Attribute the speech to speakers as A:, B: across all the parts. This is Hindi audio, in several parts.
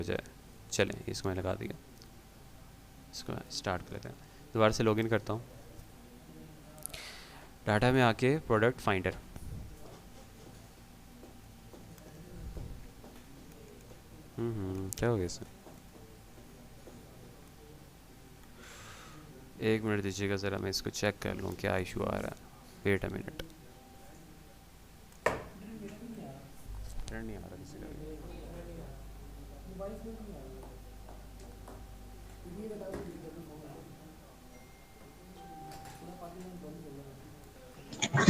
A: हो जाए। चलें, इसको मैं लगा दिया, इसको स्टार्ट कर लेते हैं। दोबारा से लॉगिन करता हूँ, डाटा में आके प्रोडक्ट फाइंडर, क्या हो गया इसमें? एक मिनट दीजिएगा ज़रा, मैं इसको चेक कर लूँ क्या इशू आ रहा है। Wait a minute. इंटरनेट नहीं आ रहा किसी का भी।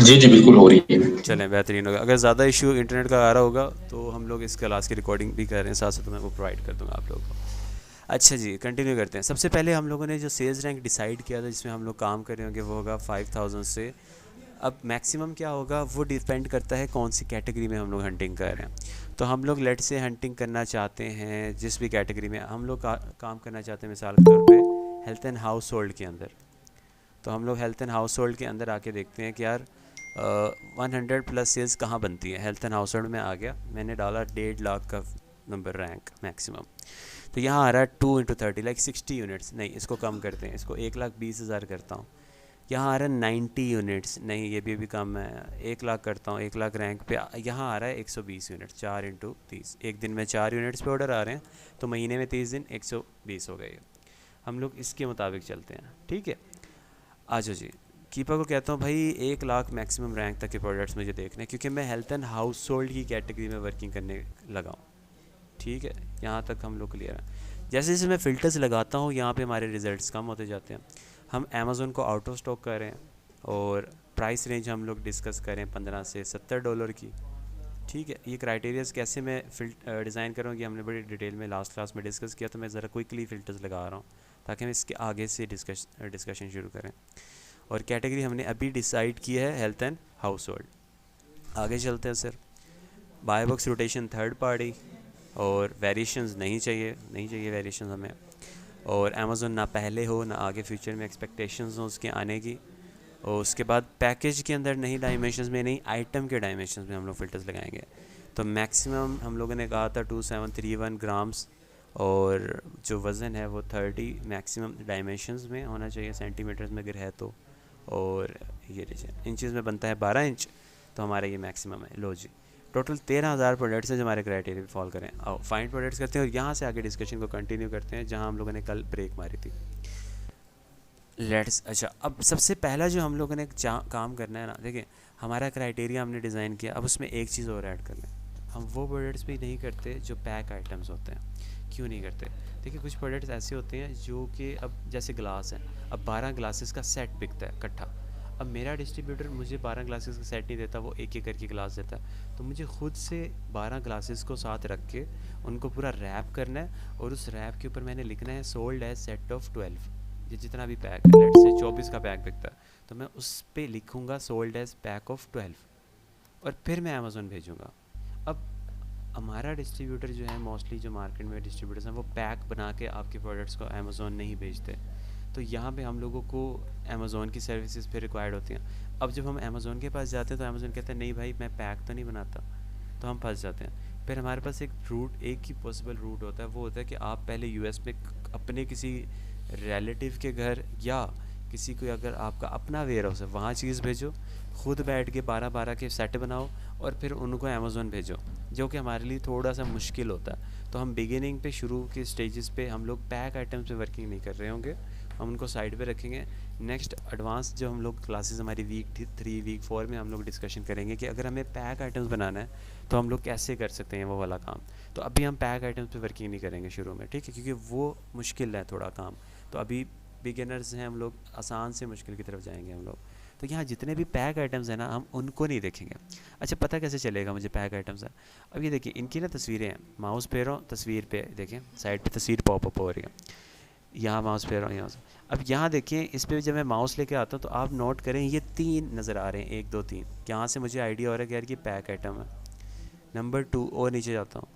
B: जी जी बिल्कुल हो रही है।
A: चलें, बेहतरीन होगा। अगर ज़्यादा इशू इंटरनेट का आ रहा होगा तो हम लोग इस क्लास की रिकॉर्डिंग भी कर रहे हैं, साथ साथ मैं वो प्रोवाइड कर दूँगा आप लोगों को। अच्छा जी, कंटिन्यू करते हैं। सबसे पहले हम लोगों ने जो सेल्स रैंक डिसाइड किया था जिसमें हम लोग काम कर रहे होंगे वो होगा 5000 से। अब मैक्सिमम क्या होगा वो डिपेंड करता है कौन सी कैटेगरी में हम लोग हंटिंग कर रहे हैं। तो हम लोग लेट से हंटिंग करना चाहते हैं जिस भी कैटेगरी में हम लोग काम करना चाहते हैं, मिसाल के तौर पे हेल्थ एंड हाउस होल्ड के अंदर। तो हम लोग हेल्थ एंड हाउस होल्ड के अंदर आके देखते हैं कि यार 100 प्लस सेल्स कहाँ बनती है। हेल्थ एंड हाउस होल्ड में आ गया, मैंने डाला 1.5 लाख का नंबर रैंक मैक्सिमम। तो यहाँ आ रहा है 2 × 30 लाइक 60 यूनिट्स। नहीं, इसको कम करते हैं, इसको 1,20,000 करता हूँ। यहाँ आ रहा है 90 यूनिट्स। नहीं, ये भी कम है, 1 लाख करता हूँ। 1 लाख रैंक पे यहाँ आ रहा है 120 यूनिट्स। 4 × 30, एक दिन में 4 यूनिट्स पे ऑर्डर आ रहे हैं, तो महीने में 30 दिन 120 हो गए। हम लोग इसके मुताबिक चलते हैं, ठीक है। आ जाओ जी। कीपर को कहता हूँ भाई 1 लाख मैक्सिमम रैंक तक के प्रोडक्ट्स मुझे देखने हैं, क्योंकि मैं हेल्थ एंड हाउस होल्ड की कैटेगरी में वर्किंग करने लगा हूँ, ठीक है। यहाँ तक हम लोग क्लियर हैं। जैसे जैसे मैं फ़िल्टर्स लगाता हूँ यहाँ पे हमारे रिजल्ट्स कम होते जाते हैं। हम अमेज़ोन को आउट ऑफ स्टॉक कर रहे हैं और प्राइस रेंज हम लोग डिस्कस करें $15 से $70 की, ठीक है। ये क्राइटेरियाज कैसे मैं डिज़ाइन करूँगी हमने बड़ी डिटेल में लास्ट क्लास में डिस्कस किया, तो मैं ज़रा क्विकली फ़िल्टर्स लगा रहा हूँ ताकि हम इसके आगे से डिस्कशन शुरू करें। और कैटेगरी हमने अभी डिसाइड की है हेल्थ एंड हाउस होल्ड। आगे चलते हैं sir. Buy box rotation third party, और वेरिएशंस नहीं चाहिए, नहीं चाहिए वेरिएशंस हमें। और अमेज़ोन ना पहले हो ना आगे फ्यूचर में एक्सपेक्टेशंस हो उसके आने की। और उसके बाद पैकेज के अंदर नहीं, डायमेंशंस में नहीं, आइटम के डायमेंशंस में हम लोग फ़िल्टर्स लगाएंगे। तो मैक्सिमम हम लोगों ने कहा था 2731 ग्राम्स, और जो वज़न है वो 30 मैक्सिमम डायमेंशंस में होना चाहिए, सेंटीमीटर्स में अगर है तो। और ये लीजिए इंचज़ में बनता है 12 इंच, तो हमारा ये मैक्सिमम है। लो जी, टोटल 13,000 प्रोडक्ट्स हैं जो हमारे क्राइटेरिया पे फॉल करें। आओ फाइंड प्रोडक्ट्स करते हैं और यहाँ से आगे डिस्कशन को कंटिन्यू करते हैं जहाँ हम लोगों ने कल ब्रेक मारी थी। लेट्स, अच्छा, अब सबसे पहला जो हम लोगों ने काम करना है ना, देखिए हमारा क्राइटेरिया हमने डिज़ाइन किया, अब उसमें एक चीज़ और ऐड कर लें। हम वो प्रोडक्ट्स भी नहीं करते जो पैक आइटम्स होते हैं। क्यों नहीं करते? देखिए कुछ प्रोडक्ट्स ऐसे होते हैं जो कि, अब जैसे ग्लास है, अब 12 ग्लासेस का सेट बिकता है इकट्ठा। अब मेरा डिस्ट्रीब्यूटर मुझे 12 ग्लासेस का सेट नहीं देता, वो एक एक करके ग्लास देता है। तो मुझे खुद से 12 ग्लासेस को साथ रख के उनको पूरा रैप करना है, और उस रैप के ऊपर मैंने लिखना है सोल्ड एज सेट ऑफ 12। ये जितना भी पैक है, लेट से 24 का पैक बिकता है, तो मैं उस पर लिखूँगा सोल्ड एज पैक ऑफ 12, और फिर मैं अमेज़ोन भेजूँगा। अब हमारा डिस्ट्रीब्यूटर जो है, मोस्टली जो मार्केट में डिस्ट्रीब्यूटर्स हैं, वो पैक बना के आपके प्रोडक्ट्स को अमेज़ोन नहीं भेजते। तो यहाँ पे हम लोगों को अमेज़ोन की सर्विसेज फिर रिक्वायर्ड होती हैं। अब जब हम अमेज़ोन के पास जाते हैं तो अमेज़ोन कहते हैं नहीं भाई मैं पैक तो नहीं बनाता, तो हम फंस जाते हैं। फिर हमारे पास एक रूट, एक ही पॉसिबल रूट होता है, वो होता है कि आप पहले यूएस में अपने किसी रिलेटिव के घर, या किसी को अगर आपका अपना वेयर हाउस है वहाँ चीज़ भेजो, खुद बैठ के 12-12 के सेट बनाओ और फिर उनको अमेज़ोन भेजो, जो कि हमारे लिए थोड़ा सा मुश्किल होता है। तो हम बिगिनिंग पे, शुरू के स्टेजेस पे हम लोग पैक आइटम्स पे वर्किंग नहीं कर रहे होंगे, हम उनको साइड पे रखेंगे। नेक्स्ट एडवांस जो हम लोग क्लासेस हमारी वीक 3 वीक 4 में हम लोग डिस्कशन करेंगे कि अगर हमें पैक आइटम्स बनाना है तो हम लोग कैसे कर सकते हैं वो वाला काम। तो अभी हम पैक आइटम्स पे वर्किंग नहीं करेंगे शुरू में, ठीक है, क्योंकि वो मुश्किल है थोड़ा काम। तो अभी बिगिनर्स हैं हम लोग, आसान से मुश्किल की तरफ जाएंगे हम लोग। तो यहाँ जितने भी पैक आइटम्स हैं ना, हम उनको नहीं देखेंगे। अच्छा, पता कैसे चलेगा मुझे पैक आइटम्स है? अब ये देखिए इनकी ना तस्वीरें हैं, माउस पे रहो, तस्वीर पे देखें साइड पे तस्वीर पॉपअप हो रही है, यहाँ माउस पे रहो यहाँ से। अब यहाँ देखिए इस पर जब मैं माउस लेके आता हूँ तो आप नोट करें ये 3 नज़र आ रहे हैं, 1 2 3। यहाँ से मुझे आइडिया हो रहा है कि यार ये पैक आइटम है। नंबर 2 और नीचे जाता हूँ,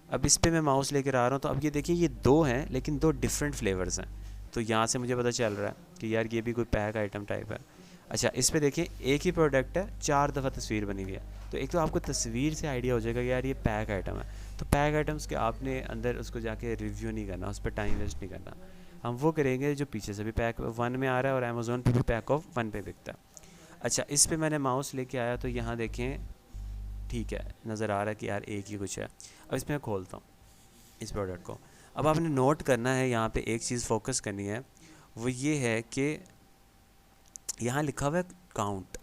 A: अब इस पर मैं माउस लेकर आ रहा हूँ, तो अब ये देखिए ये 2 हैं लेकिन 2 डिफरेंट फ्लेवर्स हैं। तो यहाँ से मुझे पता चल रहा है कि यार ये भी कोई पैक आइटम टाइप है। अच्छा, इस पे देखिए एक ही प्रोडक्ट है, 4 दफ़ा तस्वीर बनी हुई है। तो एक तो आपको तस्वीर से आइडिया हो जाएगा कि यार ये पैक आइटम है। तो पैक आइटम्स के आपने अंदर उसको जाके रिव्यू नहीं करना, उस पर टाइम वेस्ट नहीं करना। हम वो करेंगे जो पीछे से भी पैक 1 में आ रहा है और अमेज़ोन पे भी पैक ऑफ 1 पे बिकता है। अच्छा, इस पे मैंने माउस लेके आया तो यहाँ देखें, ठीक है, नज़र आ रहा है कि यार एक ही कुछ है। अब इसमें मैं खोलता हूँ इस प्रोडक्ट को। अब आपने नोट करना है, यहाँ पे एक चीज़ फोकस करनी है, वो ये है कि यहाँ लिखा हुआ है काउंट।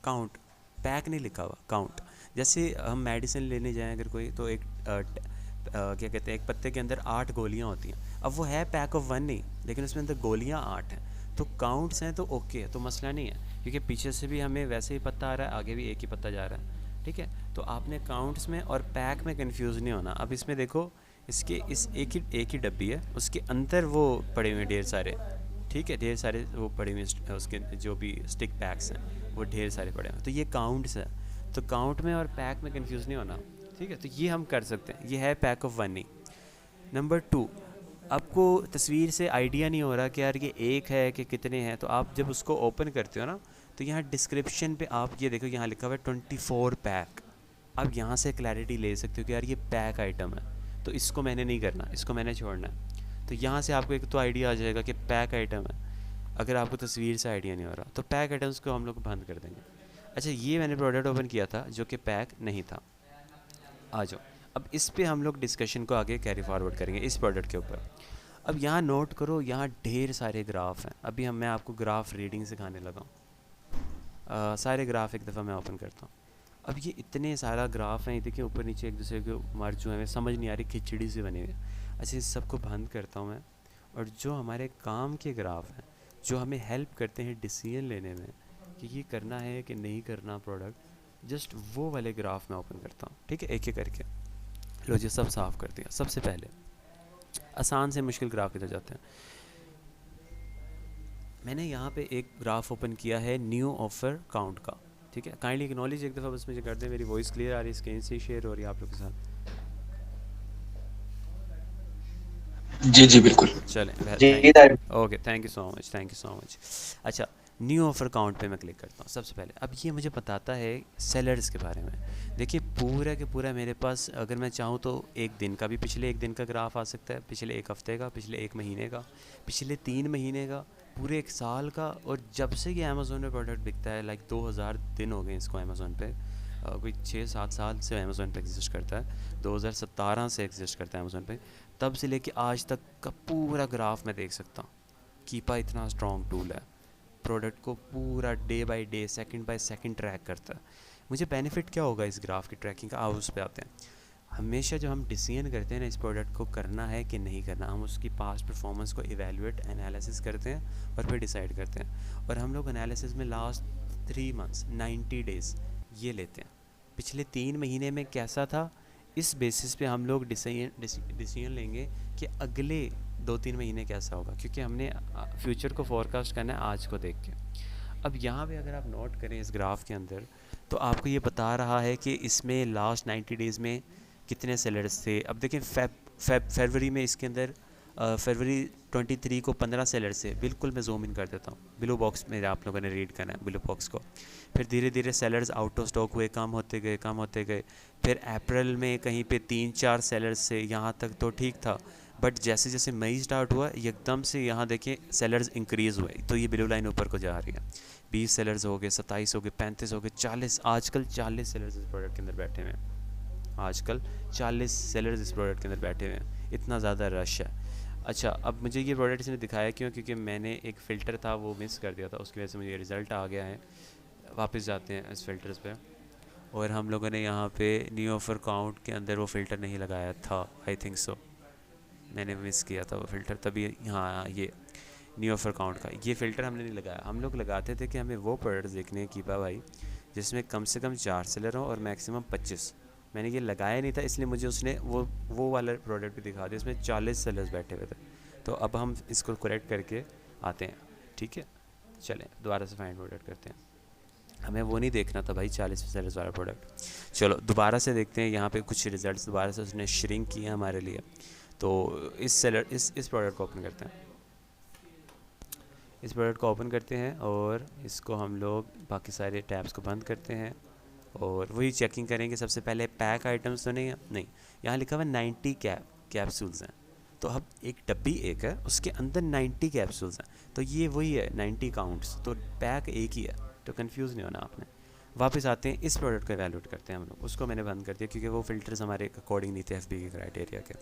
A: काउंट, पैक नहीं लिखा हुआ, काउंट। जैसे हम मेडिसिन लेने जाएं अगर कोई, तो एक क्या कहते हैं, एक पत्ते के अंदर 8 गोलियां होती हैं। अब वो है पैक ऑफ 1 नहीं, लेकिन उसमें अंदर गोलियां 8 हैं, तो काउंट्स हैं तो ओके है, तो मसला नहीं है, क्योंकि पीछे से भी हमें वैसे ही पत्ता आ रहा है, आगे भी एक ही पत्ता जा रहा है, ठीक है। तो आपने काउंट्स में और पैक में कंफ्यूज नहीं होना। अब इसमें देखो, इसके इस एक ही डब्बी है, उसके अंदर वो पड़े हुए हैं ढेर सारे, ठीक है, ढेर सारे वो पड़े हुए हैं, उसके जो भी स्टिक पैक्स हैं वो ढेर सारे पड़े हुए हैं, तो ये काउंट्स है। तो काउंट में और पैक में कंफ्यूज नहीं होना, ठीक है। तो ये हम कर सकते हैं, ये है पैक ऑफ 1 ही। नंबर 2, आपको तस्वीर से आइडिया नहीं हो रहा कि यार ये एक है कि कितने हैं, तो आप जब उसको ओपन करते हो ना, तो यहाँ डिस्क्रिप्शन पे आप ये देखो, यहाँ लिखा हुआ है 24 पैक। आप यहाँ से क्लैरिटी ले सकते हो कि यार ये पैक आइटम है, तो इसको मैंने नहीं करना, इसको मैंने छोड़ना है। तो यहाँ से आपको एक तो आइडिया आ जाएगा कि पैक आइटम है। अगर आपको तस्वीर से आइडिया नहीं हो रहा, तो पैक आइटम्स को हम लोग बंद कर देंगे। अच्छा, ये मैंने प्रोडक्ट ओपन किया था जो कि पैक नहीं था। आ जाओ, अब इस पे हम लोग डिस्कशन को आगे कैरी फॉरवर्ड करेंगे इस प्रोडक्ट के ऊपर। अब यहाँ नोट करो, यहाँ ढेर सारे ग्राफ हैं। अभी मैं आपको ग्राफ रीडिंग सिखाने लगा हूँ। सारे ग्राफ एक दफ़ा मैं ओपन करता हूँ। अब ये इतने सारा ग्राफ हैं, देखिए ऊपर नीचे एक दूसरे के मार जो है, समझ नहीं आ रही, खिचड़ी से बने हुए। अच्छा, इस सबको बंद करता हूँ मैं, और जो हमारे काम के ग्राफ हैं, जो हमें हेल्प करते हैं डिसीजन लेने में कि ये करना है कि नहीं करना प्रोडक्ट, जस्ट वो वाले ग्राफ मैं ओपन करता हूँ, ठीक है, एक एक करके। लो जी, सब साफ़ कर दिया। सबसे पहले आसान से मुश्किल ग्राफ की तरफ जाते हैं। मैंने यहाँ पे एक ग्राफ ओपन किया है न्यू ऑफ़र काउंट का, ठीक है। काइंडली एक्नॉलेज एक दफ़ा बस मुझे कर दें, मेरी वॉइस क्लियर आ रही है, स्क्रीन से शेयर हो रही है आप लोग के साथ?
B: जी जी बिल्कुल।
A: चलें,
B: जी
A: thank okay, thank you so much, thank you so much. अच्छा, न्यू ऑफ़र काउंट पे मैं क्लिक करता हूँ सबसे पहले। अब ये मुझे बताता है सेलर्स के बारे में। देखिए, पूरा के पूरा मेरे पास, अगर मैं चाहूँ तो एक दिन का भी, पिछले एक दिन का ग्राफ आ सकता है, पिछले एक हफ़्ते का, पिछले एक महीने का, पिछले 3 महीने का, पूरे एक साल का। और जब से ये अमेज़ोन पे प्रोडक्ट बिकता है, लाइक 2000 दिन हो गए इसको अमेज़ोन पे, कोई 6-7 साल से अमेज़ोन पे एग्जिस्ट करता है, 2017 से एग्जिस्ट करता है अमेज़ोन पे। तब से लेके आज तक का पूरा ग्राफ मैं देख सकता हूँ। कीपा इतना स्ट्रॉन्ग टूल है, प्रोडक्ट को पूरा day by day, second by second track करता है। मुझे बेनिफिट क्या होगा इस ग्राफ की ट्रैकिंग का, आओ उस पे आते हैं। हमेशा जब हम डिसीजन करते हैं ना, इस प्रोडक्ट को करना है कि नहीं करना, हम उसकी पास्ट परफॉर्मेंस को इवेलुएट, एनालिसिस करते हैं और फिर डिसाइड करते हैं। और हम लोग एनालिसिस में लास्ट 3 मंथ्स, 90 डेज़ ये लेते हैं, पिछले 3 महीने में कैसा था, इस बेसिस पे हम लोग डिसीजन लेंगे कि अगले 2-3 महीने कैसा होगा, क्योंकि हमने फ्यूचर को फोरकास्ट करना है आज को देख के। अब यहाँ पे अगर आप नोट करें इस ग्राफ के अंदर, तो आपको ये बता रहा है कि इसमें लास्ट 90 डेज़ में कितने सेलर्स थे। अब देखें, फरवरी में इसके अंदर फरवरी 23 को 15 सेलर्स थे। बिल्कुल मैं जूम इन कर देता हूँ, ब्लू बॉक्स में आप लोगों ने रीड करना है, ब्लू बॉक्स को। फिर धीरे धीरे सेलर्स आउट ऑफ स्टॉक हुए, कम होते गए, कम होते गए। फिर अप्रैल में कहीं पे 3-4 सेलर्स से, यहाँ तक तो ठीक था। बट जैसे जैसे मई स्टार्ट हुआ, एकदम से यहाँ देखें सेलर्स इंक्रीज़ हुए, तो ये ब्लू लाइन ऊपर को जा रही है। 20 सेलर्स हो गए, 27 हो गए, 35 हो गए, 40, आजकल 40 सेलर्स इस प्रोडक्ट के अंदर बैठे हुए हैं। आजकल 40 सेलर्स इस प्रोडक्ट के अंदर बैठे हुए हैं, इतना ज़्यादा रश है। अच्छा, अब मुझे ये प्रोडक्ट इसने दिखाया क्यों, क्योंकि मैंने एक फ़िल्टर था वो मिस कर दिया था, उसकी वजह से मुझे रिज़ल्ट आ गया है। वापस जाते हैं इस फ़िल्टर्स पे, और हम लोगों ने यहाँ पे न्यू ऑफ़र काउंट के अंदर वो फ़िल्टर नहीं लगाया था, आई थिंक सो, मैंने मिस किया था वो फ़िल्टर, तभी हाँ, ये न्यू ऑफ़र काउंट का ये फ़िल्टर हमने नहीं लगाया। हम लोग लगाते थे कि हमें वो प्रोडक्ट्स देखने हैं कीपा भाई जिसमें कम से कम 4 सेलर हों और मैक्सिमम 25। मैंने ये लगाया नहीं था, इसलिए मुझे उसने वो वाला प्रोडक्ट भी दिखा दिया, इसमें 40 सेलर्स बैठे हुए थे। तो अब हम इसको करेक्ट करके आते हैं, ठीक है। चलें दोबारा से फाइंड प्रोडक्ट करते हैं, हमें वो नहीं देखना था भाई 40 सेलर्स वाला प्रोडक्ट। चलो दोबारा से देखते हैं, यहाँ पे कुछ रिजल्ट्स दोबारा से उसने श्रिंक किए हमारे लिए। तो इस प्रोडक्ट को ओपन करते हैं, इस प्रोडक्ट को ओपन करते हैं और इसको हम लोग बाकी सारे टैब्स को बंद करते हैं और वही चेकिंग करेंगे। सबसे पहले पैक आइटम्स तो नहीं है, नहीं, यहाँ लिखा हुआ 90 कैप्सूल्स हैं। तो अब एक डब्बी एक है, उसके अंदर 90 कैप्सूल्स हैं, तो ये वही है 90 काउंट्स, तो पैक एक ही है, तो कंफ्यूज नहीं होना आपने। वापस आते हैं, इस प्रोडक्ट को एवेल्यूएट करते हैं हम लोग। उसको मैंने बंद कर दिया क्योंकि वो फ़िल्टर्स हमारे अकॉर्डिंग नहीं थे एफबी के क्राइटेरिया के।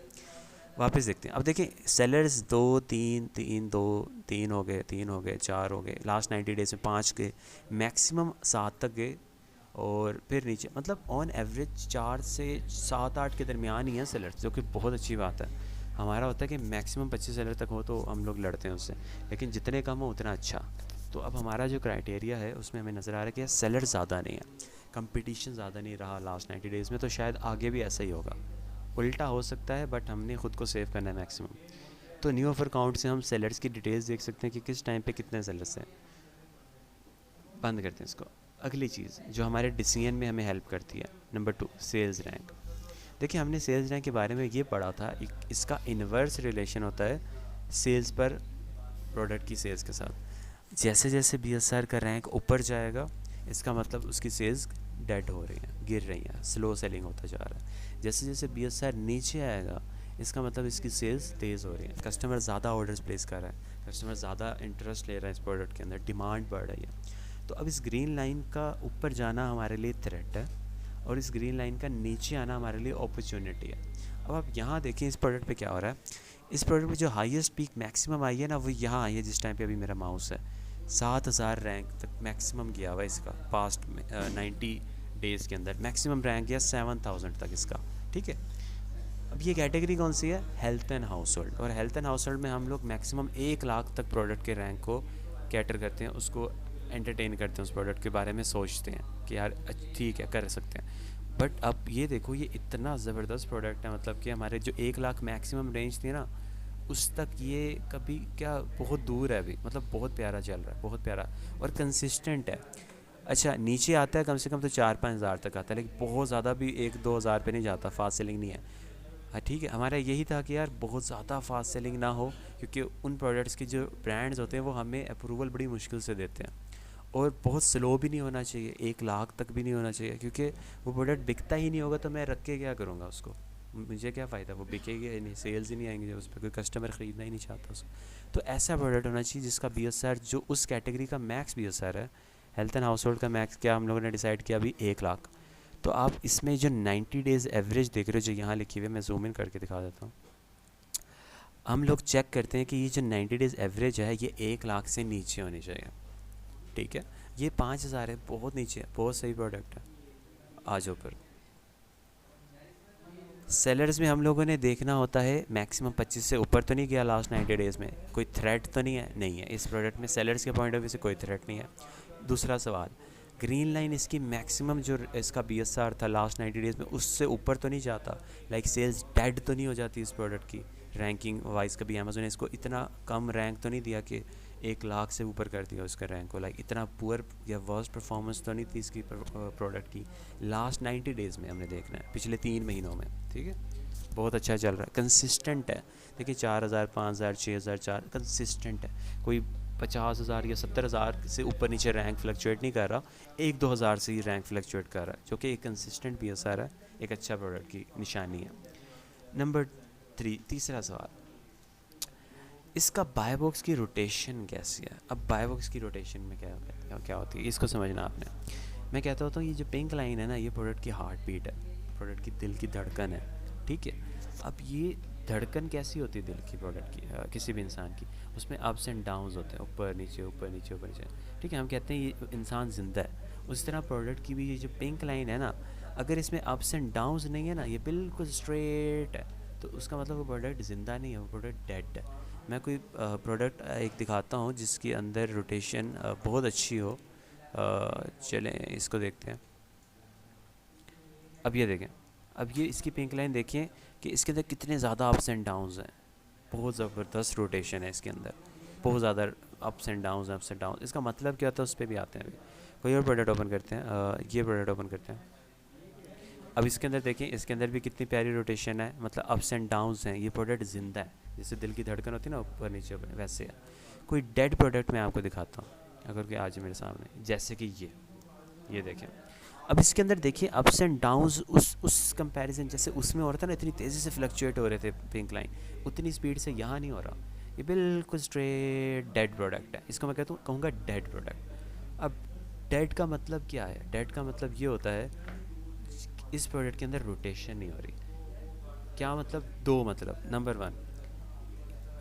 A: वापस देखते हैं। अब देखें सेलर्स 2 3 3 2 3 हो गए, 3 हो गए, 4 हो गए, लास्ट 90 डेज में 5 गए, मैक्सिमम 7 तक गए, और फिर नीचे मतलब ऑन एवरेज 4 से 7 8 के दरमियान ही है सेलर्स, जो कि बहुत अच्छी बात है। हमारा होता है कि मैक्सिमम 25 सेलर तक हो तो हम लोग लड़ते हैं उससे, लेकिन जितने कम हो उतना अच्छा। तो अब हमारा जो क्राइटेरिया है उसमें हमें नज़र आ रहा है कि सेलर ज़्यादा नहीं है, कंपटीशन ज़्यादा नहीं रहा लास्ट 90 डेज़ में, तो शायद आगे भी ऐसा ही होगा। उल्टा हो सकता है, बट हमने ख़ुद को सेव करना है मैक्सिमम। तो न्यू ऑफर काउंट से हम सेलर्स की डिटेल्स देख सकते हैं कि किस टाइम पे कितने सेलर्स हैं। बंद करते हैं इसको। अगली चीज़ जो हमारे डिसीजन में हमें हेल्प करती है, नंबर 2 सेल्स रैंक। देखिए हमने सेल्स रैंक के बारे में ये पढ़ा था, इसका इन्वर्स रिलेशन होता है सेल्स पर प्रोडक्ट की सेल्स के साथ। जैसे जैसे बीएसआर का रैंक ऊपर जाएगा, इसका मतलब उसकी सेल्स डेड हो रही हैं, गिर रही हैं, स्लो सेलिंग होता जा रहा है। जैसे जैसे बीएसआर नीचे आएगा, इसका मतलब इसकी सेल्स तेज़ हो रही है, कस्टमर ज़्यादा ऑर्डर्स प्लेस कर रहा है, कस्टमर ज़्यादा इंटरेस्ट ले रहा है इस प्रोडक्ट के अंदर, डिमांड बढ़ रही है। तो अब इस ग्रीन लाइन का ऊपर जाना हमारे लिए थ्रेट है, और इस ग्रीन लाइन का नीचे आना हमारे लिए अपॉर्चुनिटी है। अब आप यहाँ देखें इस प्रोडक्ट पे क्या हो रहा है। इस प्रोडक्ट में जो हाईएस्ट पीक मैक्सिमम आई है ना, वो यहाँ आई है जिस टाइम पे अभी मेरा माउस है। 7000 रैंक तक मैक्सिमम गया हुआ है इसका पास्ट में 90 डेज़ के अंदर मैक्सिमम रैंक गया 7000 तक इसका, ठीक है। अब ये कैटेगरी कौन सी है, हेल्थ एंड हाउस होल्ड, और हेल्थ एंड हाउस होल्ड में हम लोग मैक्सिमम 1 लाख तक प्रोडक्ट के रैंक को कैटर करते हैं, उसको एंटरटेन करते हैं, उस प्रोडक्ट के बारे में सोचते हैं कि यार ठीक है कर सकते हैं। बट अब ये देखो ये इतना ज़बरदस्त प्रोडक्ट है, मतलब कि हमारे जो 1 लाख मैक्सिमम रेंज थी ना, उस तक ये कभी क्या बहुत दूर है अभी, मतलब बहुत प्यारा चल रहा है, बहुत प्यारा और कंसिस्टेंट है। अच्छा नीचे आता है कम से कम तो 4-5 हज़ार तक आता है, लेकिन बहुत ज़्यादा भी 1-2 हज़ार पे नहीं जाता, फास्ट सेलिंग नहीं है। हाँ ठीक है, हमारा यही था कि यार बहुत ज़्यादा फास्ट सेलिंग ना हो, क्योंकि उन प्रोडक्ट्स के जो ब्रांड्स होते हैं वो हमें अप्रूवल बड़ी मुश्किल से देते हैं, और बहुत स्लो भी नहीं होना चाहिए, 1 लाख तक भी नहीं होना चाहिए, क्योंकि वो प्रोडक्ट बिकता ही नहीं होगा तो मैं रख के क्या करूँगा उसको, मुझे क्या फ़ायदा, वो बिकेगी नहीं, सेल्स ही नहीं आएंगे जब उस पर कोई कस्टमर ख़रीदना ही नहीं चाहता उसको। तो ऐसा प्रोडक्ट होना चाहिए जिसका बीएसआर जो उस कैटेगरी का मैक्स बीएसआर है। हेल्थ एंड हाउस होल्ड का मैक्स क्या हम लोगों ने डिसाइड किया अभी 1 लाख। तो आप इसमें जो 90 डेज़ एवरेज देख रहे हो जो यहाँ लिखी हुई है, मैं जूम इन करके दिखा देता हूँ। हम लोग चेक करते हैं कि ये जो 90 डेज़ एवरेज है ये 1 लाख से नीचे होनी चाहिए, ठीक है। ये 5000 है, बहुत नीचे है, बहुत सही प्रोडक्ट है। आ जाओ पर सेलर्स में हम लोगों ने देखना होता है मैक्सिमम 25 से ऊपर तो नहीं गया लास्ट 90 डेज़ में, कोई थ्रेट तो नहीं है, नहीं है इस प्रोडक्ट में सेलर्स के पॉइंट ऑफ व्यू से कोई थ्रेट नहीं है। दूसरा सवाल, ग्रीन लाइन इसकी मैक्सिमम जो इसका बीएसआर था लास्ट 90 डेज़ में उससे ऊपर तो नहीं जाता, लाइक सेल्स डेड तो नहीं हो जाती इस प्रोडक्ट की रैंकिंग वाइज। कभी अमेज़न ने इसको इतना कम रैंक तो नहीं दिया कि 1 लाख से ऊपर कर दिया उसका रैंक को, लाइक इतना पुअर या वर्स्ट परफॉर्मेंस तो नहीं थी इसकी प्रोडक्ट की लास्ट 90 डेज़ में। हमने देखना है पिछले 3 महीनों में, ठीक है, बहुत अच्छा चल रहा है, कंसिस्टेंट है। देखिए 4000 5000 6000 4 कंसिस्टेंट है, कोई 50,000 या 70,000 से ऊपर नीचे रैंक फ्लक्चुएट नहीं कर रहा, 1-2 हज़ार से ही रैंक फ्लक्चुएट कर रहा है, जो कि एक कंसिस्टेंट बीएसआर है, एक अच्छा प्रोडक्ट की निशानी है। नंबर 3, तीसरा सवाल, इसका बाय बॉक्स की रोटेशन कैसी है। अब बाय बॉक्स की रोटेशन में क्या होती है इसको समझना आपने। मैं कहता होता हूँ ये जो पिंक लाइन है ना, ये प्रोडक्ट की हार्ट बीट है, प्रोडक्ट की दिल की धड़कन है, ठीक है। अब ये धड़कन कैसी होती है दिल की, प्रोडक्ट की किसी भी इंसान की, उसमें अप्स एंड डाउन्स होते हैं, ऊपर नीचे ऊपर नीचे ऊपर नीचे, ठीक है। हम कहते हैं ये इंसान ज़िंदा है, उस तरह प्रोडक्ट की भी ये जो पिंक लाइन है ना, अगर इसमें अप्स एंड डाउन्स नहीं है ना, ये बिल्कुल स्ट्रेट है, तो उसका मतलब वो प्रोडक्ट ज़िंदा नहीं है, वो प्रोडक्ट डेड है। मैं कोई प्रोडक्ट एक दिखाता हूँ जिसके अंदर रोटेशन बहुत अच्छी हो, चलें इसको देखते हैं। अब ये देखें, अब ये इसकी पिंक लाइन देखिए कि इसके अंदर कितने ज़्यादा अप्स एंड डाउन्स हैं, बहुत ज़बरदस्त रोटेशन है इसके अंदर, बहुत ज़्यादा अप्स एंड डाउन। इसका मतलब क्या होता है उस पर भी आते हैं। अभी कोई और प्रोडक्ट ओपन करते हैं, ये प्रोडक्ट ओपन करते हैं। अब इसके अंदर देखें, इसके अंदर भी कितनी प्यारी रोटेशन है, मतलब अप्स एंड डाउन्स हैं, ये प्रोडक्ट ज़िंदा है, जैसे दिल की धड़कन होती है ना ऊपर नीचे ऊपर, वैसे है। कोई डेड प्रोडक्ट मैं आपको दिखाता हूँ, अगर कि आज मेरे सामने, जैसे कि ये देखें, अब इसके अंदर देखिए अप्स एंड डाउन्स उस कंपैरिजन जैसे उसमें हो रहा था ना, इतनी तेज़ी से फ्लक्चुएट हो रहे थे पिंक लाइन, उतनी स्पीड से यहाँ नहीं हो रहा। ये बिल्कुल स्ट्रेट डेड प्रोडक्ट है, इसको मैं कहूँगा डेड प्रोडक्ट। अब डेड का मतलब क्या है? डेड का मतलब ये होता है इस प्रोडक्ट के अंदर रोटेशन नहीं हो रही। क्या मतलब? दो मतलब। नंबर वन,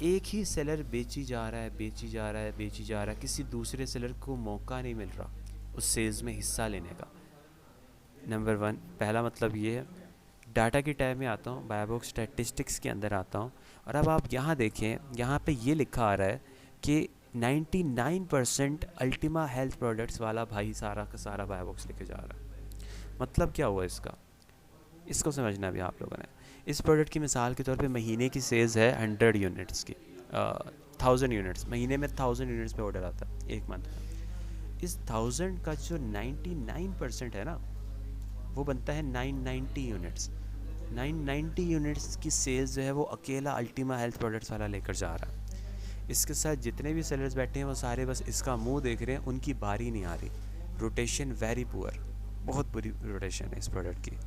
A: एक ही सेलर बेची जा रहा है, बेची जा रहा है, बेची जा रहा है, किसी दूसरे सेलर को मौका नहीं मिल रहा उस सेल्स में हिस्सा लेने का। नंबर वन, पहला मतलब ये है। डाटा की टाइप में आता हूँ, बायबॉक्स स्टैटिस्टिक्स के अंदर आता हूँ, और अब आप यहाँ देखें, यहाँ पे ये लिखा आ रहा है कि 99% अल्टीमा हेल्थ प्रोडक्ट्स वाला भाई सारा का सारा बायबॉक्स लेके जा रहा है। मतलब क्या हुआ इसका? इसको समझना भी आप लोगों ने। इस प्रोडक्ट की मिसाल के तौर पे महीने की सेल्स है 100 यूनिट्स की, 1000 यूनिट्स, महीने में 1000 यूनिट्स पे ऑर्डर आता है एक मंथ में। इस 1000 का जो 99% है ना, वो बनता है 990 यूनिट्स। 990 यूनिट्स की सेल्स जो है वो अकेला अल्टीमा हेल्थ प्रोडक्ट्स वाला लेकर जा रहा है। इसके साथ जितने भी सेलर्स बैठे हैं वो सारे बस इसका मुंह देख रहे हैं, उनकी बारी नहीं आ रही। रोटेशन वेरी पुअर, बहुत बुरी रोटेशन है इस प्रोडक्ट की।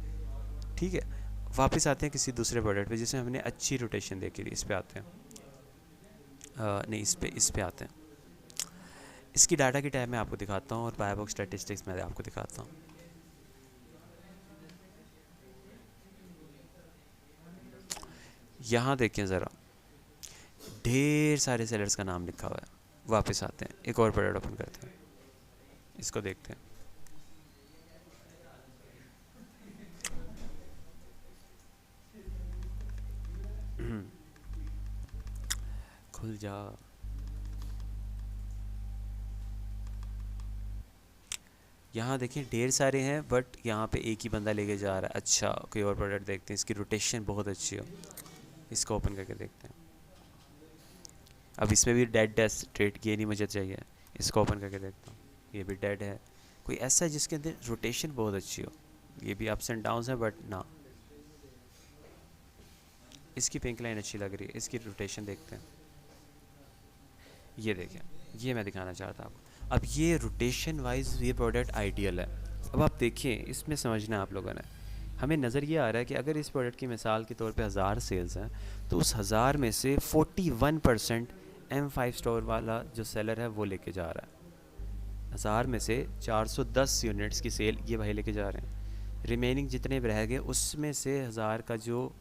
A: ठीक है, वापस आते हैं किसी दूसरे प्रोडक्ट पे जिसमें हमने अच्छी रोटेशन देखी थी। इस पे आते हैं, नहीं इस पे आते हैं। इसकी डाटा की टाइप मैं आपको दिखाता हूँ और बायबॉक्स स्टैटिस्टिक्स में आपको दिखाता हूँ। यहाँ देखें ज़रा, ढेर सारे सेलर्स का नाम लिखा हुआ है। वापस आते हैं, एक और प्रोडक्ट ओपन करते हैं, इसको देखते हैं। खुल जा। यहाँ देखिए ढेर सारे हैं, बट यहाँ पे एक ही बंदा लेके जा रहा है। अच्छा, कोई और प्रोडक्ट देखते हैं, इसकी रोटेशन बहुत अच्छी हो, इसको ओपन करके देखते हैं। अब इसमें भी डेड है, स्ट्रेट ये नहीं मुझे चाहिए, इसको ओपन करके देखता हूँ, ये भी डेड है। कोई ऐसा है जिसके अंदर रोटेशन बहुत अच्छी हो, ये भी अप्स एंड डाउन्स है बट ना। इसकी पिंक लाइन अच्छी लग रही है, इसकी रोटेशन देखते हैं। ये देखें, ये मैं दिखाना चाहता हूँ आपको। अब ये रोटेशन वाइज ये प्रोडक्ट आइडियल है। अब आप देखिए, इसमें समझना आप लोगों ने, हमें नज़र ये आ रहा है कि अगर इस प्रोडक्ट की मिसाल के तौर पे 1000 सेल्स हैं, तो उस 1000 में से 41% M5 स्टोर वाला जो सेलर है वो लेके जा रहा है। 1000 में से 410 यूनिट्स की सेल ये भाई लेके जा रहे हैं। रिमेनिंग जितने भी रह गए उसमें से 1000 का जो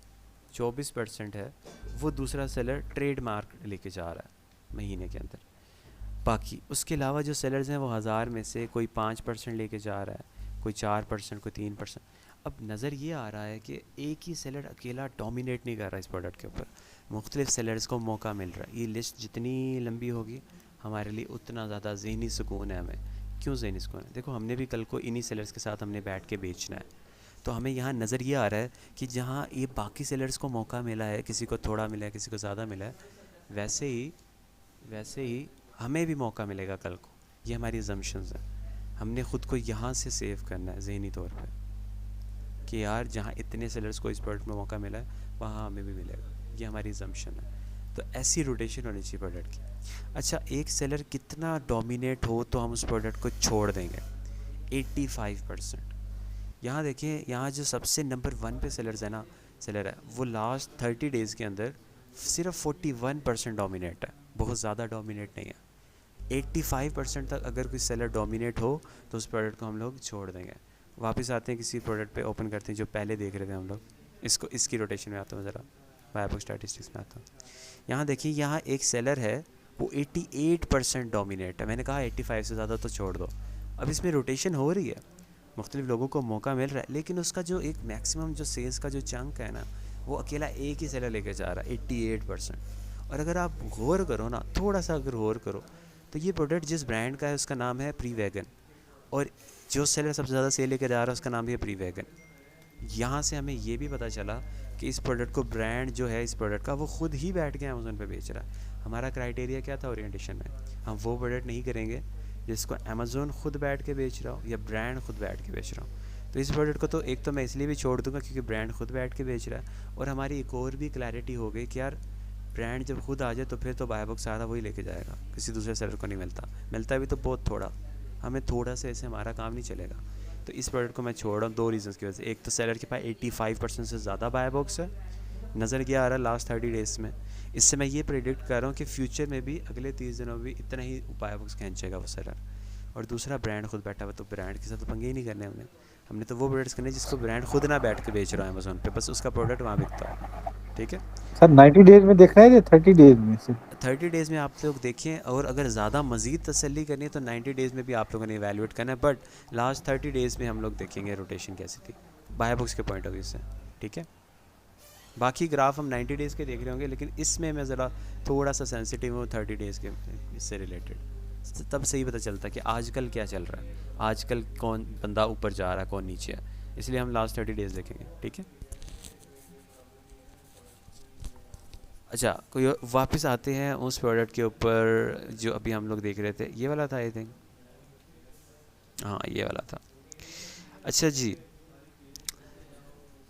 A: 24% है वो दूसरा सेलर ट्रेडमार्क लेके जा रहा है महीने के अंदर। बाकी उसके अलावा जो सेलर्स हैं वो 1000 में से कोई 5% लेके जा रहा है, कोई 4%, कोई 3%। अब नज़र ये आ रहा है कि एक ही सेलर अकेला डोमिनेट नहीं कर रहा इस प्रोडक्ट के ऊपर, मुख्तलिफ सेलर्स को मौका मिल रहा है। ये लिस्ट जितनी लंबी होगी हमारे लिए उतना ज़्यादा ज़हनी सुकून है हमें। क्यों ज़हनी सुकून है? देखो, हमने भी कल को इन्हीं सेलर्स के साथ हमने बैठ के बेचना है, तो हमें यहाँ नज़र ये आ रहा है कि जहाँ ये बाकी सेलर्स को मौका मिला है, किसी को थोड़ा मिला है, किसी को ज़्यादा मिला है, वैसे ही हमें भी मौका मिलेगा कल को। ये हमारी अजम्पशंस हैं। हमने ख़ुद को यहाँ से सेव करना है ज़हनी तौर पे कि यार जहाँ इतने सेलर्स को इस प्रोडक्ट में मौका मिला है वहाँ हमें भी मिलेगा। ये हमारी अजम्पशन है। तो ऐसी रोटेशन होनी चाहिए प्रोडक्ट की। अच्छा, एक सेलर कितना डोमिनेट हो तो हम उस प्रोडक्ट को छोड़ देंगे? 85%। यहाँ देखिए, यहाँ जो सबसे नंबर 1 पे सेलर है वो लास्ट 30 डेज़ के अंदर सिर्फ 41% डोमिनेट है, बहुत ज़्यादा डोमिनेट नहीं है। 85% तक अगर कोई सेलर डोमिनेट हो तो उस प्रोडक्ट को हम लोग छोड़ देंगे। वापस आते हैं किसी प्रोडक्ट पे, ओपन करते हैं जो पहले देख रहे थे हम लोग। इसकी रोटेशन में आता हूँ ज़रा, बायबॉक्स स्टैटिस्टिक्स में आता हूँ। यहाँ देखिए, यहाँ एक सेलर है वो 88% डोमिनेट है। मैंने कहा 85 से ज़्यादा तो छोड़ दो। अब इसमें रोटेशन हो रही है, मुख्तलिफ लोगों को मौका मिल रहा है, लेकिन उसका जो एक मैक्सिमम जो सेल्स का जो चंक है ना, वो अकेला एक ही सेलर लेके जा रहा है 88%। और अगर आप गौर करो ना, थोड़ा सा अगर गौर करो, तो ये प्रोडक्ट जिस ब्रांड का है उसका नाम है प्री वैगन, और जो सेलर सबसे ज़्यादा सेल लेके जा रहा है उसका नाम भी है प्री वैगन। यहाँ से हमें ये भी पता चला कि इस प्रोडक्ट को ब्रांड जो है इस प्रोडक्ट का वो ख़ुद ही बैठ के अमेज़न पे बेच रहा है। हमारा क्राइटेरिया क्या था ओरिएंटेशन में? हम वो प्रोडक्ट नहीं करेंगे जिसको अमेज़न खुद बैठ के बेच रहा हो या ब्रांड खुद बैठ के बेच रहा हूँ। तो इस प्रोडक्ट को तो एक तो मैं इसलिए भी छोड़ दूंगा क्योंकि ब्रांड खुद बैठ के बेच रहा है, और हमारी एक और भी क्लैरिटी हो गई कि यार ब्रांड जब खुद आ जाए तो फिर तो बायबॉक्स सारा वही लेके जाएगा, किसी दूसरे सेलर को नहीं मिलता भी तो बहुत थोड़ा, हमें थोड़ा से ऐसे हमारा काम नहीं चलेगा। तो इस प्रोडक्ट को मैं छोड़ रहा हूँ 2 रीज़न्स की वजह से। एक तो सेलर के पास 85% से ज़्यादा बाय बॉक्स है, नज़र क्या आ रहा है लास्ट 30 डेज़ में। इससे मैं ये प्रेडिक्ट कर रहा हूँ कि फ्यूचर में भी अगले 30 दिनों में भी इतना ही बाय बॉक्स खींचेगा वो सेलर। और दूसरा, ब्रांड खुद बैठा हुआ, तो ब्रांड के साथ तो पंगे ही नहीं करने हमने तो वो प्रोडक्ट्स करने जिसको ब्रांड खुद ना बैठ के बेच रहा है अमेज़ोन पे, बस उसका प्रोडक्ट वहाँ बिकता है। ठीक है,
C: सर 90 डेज में देखना है या 30 डेज में से?
A: 30 डेज़ में आप लोग देखिए, और अगर ज़्यादा मज़ीद तसल्ली करनी है तो 90 डेज़ में भी आप लोगों ने इवैल्यूएट करना है, बट लास्ट 30 डेज़ में हम लोग देखेंगे रोटेशन कैसी थी बाय बॉक्स के पॉइंट ऑफ व्यू से। ठीक है, बाकी ग्राफ हम 90 डेज़ के देख रहे होंगे, लेकिन इसमें मैं ज़रा थोड़ा सा सेंसिटिव हूँ 30 डेज़ के इससे रिलेटेड। तब सही पता चलता है कि आजकल क्या चल रहा है, आजकल कौन बंदा ऊपर जा रहा है कौन नीचे है, इसलिए हम लास्ट 30 डेज़ देखेंगे। ठीक है, अच्छा, कोई वापस आते हैं उस प्रोडक्ट के ऊपर जो अभी हम लोग देख रहे थे, ये वाला था आई थिंक, हाँ ये वाला था। अच्छा जी,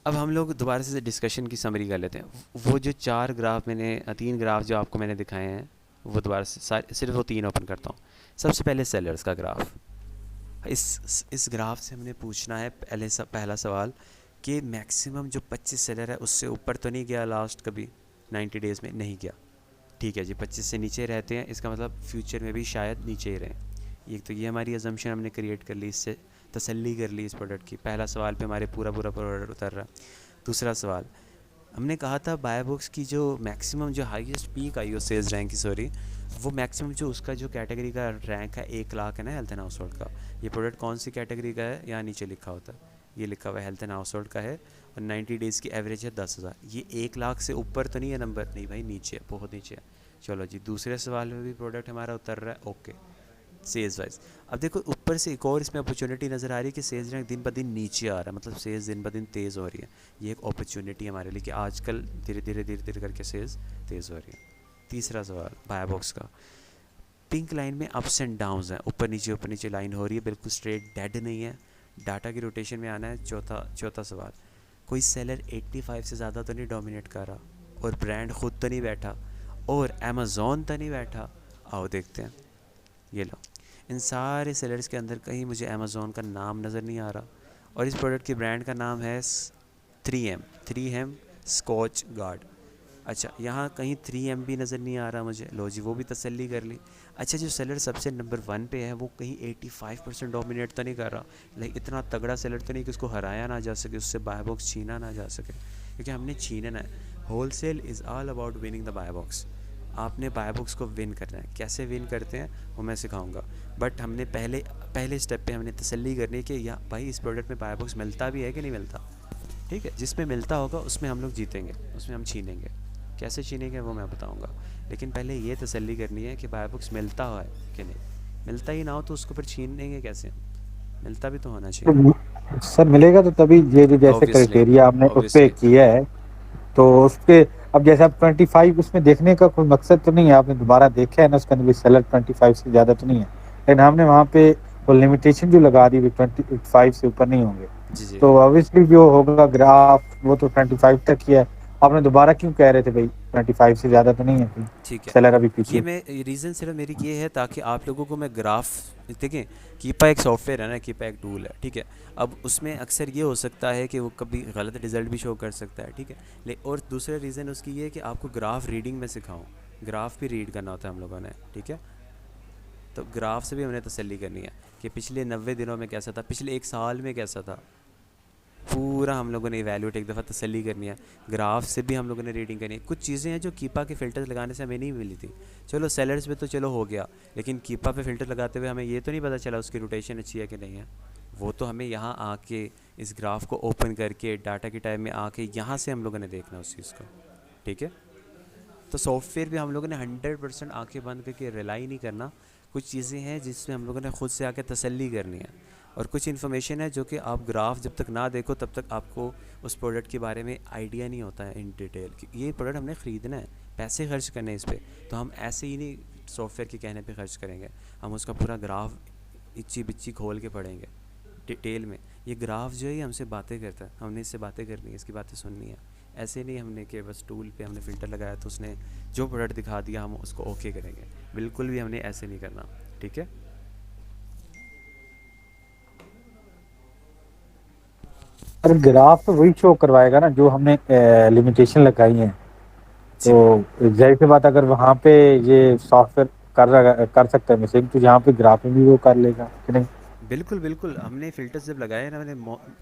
A: अब हम लोग दोबारा से डिस्कशन की समरी कर लेते हैं। वो जो 4 ग्राफ मैंने 3 ग्राफ जो आपको मैंने दिखाए हैं, वो दोबारा से सिर्फ वो 3 ओपन करता हूँ। सबसे पहले सेलर्स का ग्राफ। इस ग्राफ से हमने पूछना है पहला सवाल कि मैक्सिमम जो 25 सेलर है उससे ऊपर तो नहीं गया लास्ट कभी 90 डेज़ में, नहीं गया। ठीक है जी, 25 से नीचे रहते हैं, इसका मतलब फ्यूचर में भी शायद नीचे ही रहें। एक तो ये हमारी अजम्पशन हमने क्रिएट कर ली, इससे तसल्ली कर ली इस प्रोडक्ट की। पहला सवाल पे हमारे पूरा प्रोडक्ट उतर रहा। दूसरा सवाल, हमने कहा था बाय बॉक्स की जो मैक्सिमम जो हाईएस्ट पीक आई हो सेल्स रैंक की, सॉरी, वो मैक्सिमम जो उसका जो कैटेगरी का रैंक है 1 लाख है ना हेल्थ एंड हाउस होल्ड का। ये प्रोडक्ट कौन सी कैटेगरी का है, यहाँ नीचे लिखा होता है, ये लिखा हुआ है हेल्थ एंड हाउस होल्ड का है, और 90 डेज़ की एवरेज है 10,000। ये 1 लाख से ऊपर तो नहीं है नंबर, नहीं भाई, नीचे है, बहुत नीचे है। चलो जी, दूसरे सवाल में भी प्रोडक्ट हमारा उतर रहा है, ओके, सेल्स वाइज। अब देखो ऊपर से एक और इसमें अपॉर्चुनिटी नज़र आ रही है कि सेल्स रैंक दिन ब दिन नीचे आ रहा है, मतलब सेल्स दिन ब दिन तेज़ हो रही है। ये एक अपॉर्चुनिटी हमारे लिए कि आजकल धीरे धीरे करके सेल्स तेज़ हो रही है। तीसरा सवाल बाय बॉक्स का, पिंक लाइन में अप्स एंड डाउन्स हैं, ऊपर नीचे लाइन हो रही है, बिल्कुल स्ट्रेट डेड नहीं है, डाटा की रोटेशन में आना है। चौथा सवाल, कोई सेलर 85 से ज़्यादा तो नहीं डोमिनेट कर रहा, और ब्रांड खुद तो नहीं बैठा, और अमेज़ॉन तो नहीं बैठा। आओ देखते हैं, ये लो, इन सारे सेलर्स के अंदर कहीं मुझे अमेज़ॉन का नाम नज़र नहीं आ रहा, और इस प्रोडक्ट की ब्रांड का नाम है 3M स्कॉच गार्ड। अच्छा, यहाँ कहीं 3M भी नज़र नहीं आ रहा मुझे, लो जी वो भी तसल्ली कर ली। अच्छा, जो सेलर सबसे नंबर 1 पे है वो कहीं 85% डोमिनेट तो नहीं कर रहा, लाइक इतना तगड़ा सेलर तो नहीं कि उसको हराया ना जा सके, उससे बाय बॉक्स छीना ना जा सके, क्योंकि हमने छीनना है। Whole sale is all about winning the buy box. आपने बाय बॉक्स को विन करना है, कैसे विन करते हैं वो मैं सिखाऊंगा, बट हमने पहले स्टेप पे हमने तसल्ली करनी है कि या भाई इस प्रोडक्ट में बाय बॉक्स मिलता भी है कि नहीं मिलता। ठीक है, जिसमें मिलता होगा उसमें हम लोग जीतेंगे, उसमें हम छीनेंगे। कैसे छीनेंगे वो मैं बताऊंगा, लेकिन पहले ये तसल्ली करनी है कि बाय बॉक्स मिलता है कि नहीं। मिलता ही ना हो तो उसको फिर छीनेंगे कैसे, मिलता भी तो होना चाहिए।
C: तो सर मिलेगा तो तभी, ये जो जैसे
A: ऑब्वियसली,
C: क्राइटेरिया आपने उस पे
A: ऑब्वियसली।
C: किया है, तो उसके अब जैसे आप 25 उसमें देखने का कोई मकसद तो नहीं है, आपने दोबारा देखा है ना उसके अंदर भी सेलर 25 से ज़्यादा तो नहीं है, लेकिन हमने वहाँ पे वो लिमिटेशन जो लगा दी 25 से ऊपर नहीं होंगे,
A: जी जी,
C: तो ऑब्वियसली जो होगा ग्राफ वो तो 25 तक ही है। आपने दोबारा क्यों कह रहे थे भाई 25 से ज़्यादा तो नहीं है कोई
A: ठीक है।
C: सेलर अभी
A: ये
C: पीछे?
A: मैं रीज़न सिर्फ मेरी ये है ताकि आप लोगों को मैं ग्राफ देखें। कीपा एक सॉफ्टवेयर है ना, कीपा एक टूल है, ठीक है। अब उसमें अक्सर ये हो सकता है कि वो कभी गलत रिजल्ट भी शो कर सकता है, ठीक है। और दूसरा रीज़न उसकी ये है कि आपको ग्राफ रीडिंग में सिखाऊं, ग्राफ भी रीड करना होता है हम लोगों ने, ठीक है। तो ग्राफ से भी हमने तसल्ली करनी है कि पिछले 90 दिनों में कैसा था, पिछले 1 साल में कैसा था, पूरा हम लोगों ने इवैल्यूएट एक दफ़ा तसल्ली करनी है। ग्राफ से भी हम लोगों ने रीडिंग करनी है। कुछ चीज़ें हैं जो कीपा के फ़िल्टर्स लगाने से हमें नहीं मिली थी। चलो सेलर्स पे तो चलो हो गया, लेकिन कीपा पे फ़िल्टर लगाते हुए हमें ये तो नहीं पता चला उसकी रोटेशन अच्छी है कि नहीं है। वो तो हमें यहाँ आके इस ग्राफ को ओपन करके डाटा की टाइम में आके यहाँ से हम लोगों ने देखना उस चीज़ को, ठीक है। तो सॉफ्टवेयर पे हम लोगों ने 100% आंखें बंद करके रिलाई नहीं करना। कुछ चीज़ें हैं जिसमें हम लोगों ने ख़ुद से आके तसल्ली करनी है, और कुछ इन्फॉर्मेशन है जो कि आप ग्राफ जब तक ना देखो तब तक आपको उस प्रोडक्ट के बारे में आइडिया नहीं होता है इन डिटेल कि ये प्रोडक्ट हमने ख़रीदना है, पैसे खर्च करने हैं इस पर, तो हम ऐसे ही नहीं सॉफ्टवेयर के कहने पे खर्च करेंगे। हम उसका पूरा ग्राफ इच्ची बिच्ची खोल के पढ़ेंगे डिटेल में। ये ग्राफ जो है ये हमसे बातें करता है, हमने इससे बातें करनी है, इसकी बातें सुननी है। ऐसे नहीं हमने कि बस टूल पे हमने फ़िल्टर लगाया तो उसने जो प्रोडक्ट दिखा दिया हम उसको ओके करेंगे, बिल्कुल भी हमने ऐसे नहीं करना, ठीक है।
C: और ग्राफ तो वही शो करवाएगा ना जो हमने लिमिटेशन लगाई है।
A: जी
C: तो जाहिर सी बात, अगर वहाँ पे ये सॉफ्टवेयर कर सकता है मिसिंग, तो यहाँ पे ग्राफ में भी वो कर लेगा कि नहीं?
A: बिल्कुल बिल्कुल, हमने फ़िल्टर्स जब लगाए ना,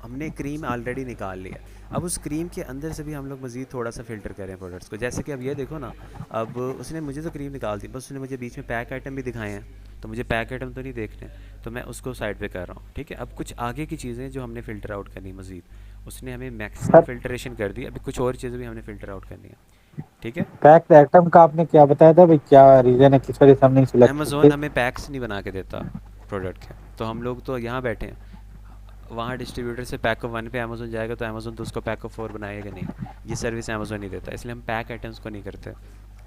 A: हमने क्रीम ऑलरेडी निकाल लिया। अब उस क्रीम के अंदर से भी हम लोग मज़ीद थोड़ा सा फ़िल्टर करें प्रोडक्ट्स को, जैसे कि अब ये देखो ना। अब उसने मुझे तो क्रीम निकाल दी, बस उसने मुझे बीच में पैक आइटम भी दिखाए हैं, तो मुझे पैक आइटम तो नहीं देखने, तो मैं उसको साइड पे कर रहा हूँ। ठीक है, अब कुछ आगे की चीज़ें जो हमने फ़िल्टर आउट करनी मज़ीद, उसने हमें मैक्सिमम
C: सर,
A: फ़िल्टरेशन कर दी, अभी कुछ और चीज़ें भी हमने फ़िल्टर आउट करनी है। ठीक है।
C: पैक्ड आइटम का आपने क्या बताया था भाई, क्या रीजन है, किस वजह से हम नहीं सिलेक्ट
A: अमेज़ोन
C: करते?
A: हमें पैक्स नहीं बना के देता प्रोडक्ट के, तो हम लोग तो यहाँ बैठे हैं, वहाँ डिस्ट्रीब्यूटर से पैक ऑफ 1 पे अमेज़ोन जाएगा तो अमेज़ोन तो उसको पैक ऑफ 4 बनाएगा नहीं। ये सर्विस अमेज़ोन नहीं देता, इसलिए हम पैक आइटम्स को नहीं करते।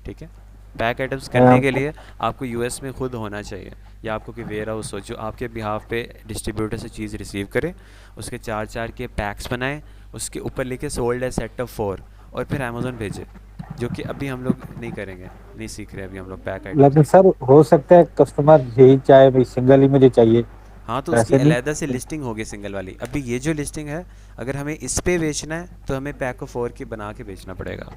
A: ठीक है। पैक आइटम्स करने के लिए आपको यूएस में खुद होना चाहिए, या आपको कोई वेयर हाउस हो जो आपके बिहाफ पे डिस्ट्रीब्यूटर से चीज़ रिसीव करे, उसके 4-4 के पैक्स बनाए, उसके ऊपर लिखे सोल्ड है सेट ऑफ 4, और फिर अमेज़ोन भेजे, जो कि अभी हम लोग नहीं करेंगे, नहीं सीख रहे अभी हम लोग पैक आइटम्स।
C: लेकिन सर, हो सकता है कस्टमर यही चाहे भाई, सिंगल ही मुझे चाहिए,
A: हाँ, तो उसकी
C: ऐसे नहीं?
A: अलहदा से लिस्टिंग होगी सिंगल वाली। अभी ये जो लिस्टिंग है, अगर हमें इस पे बेचना है तो हमें पैक ऑफ 4 की बना के बेचना पड़ेगा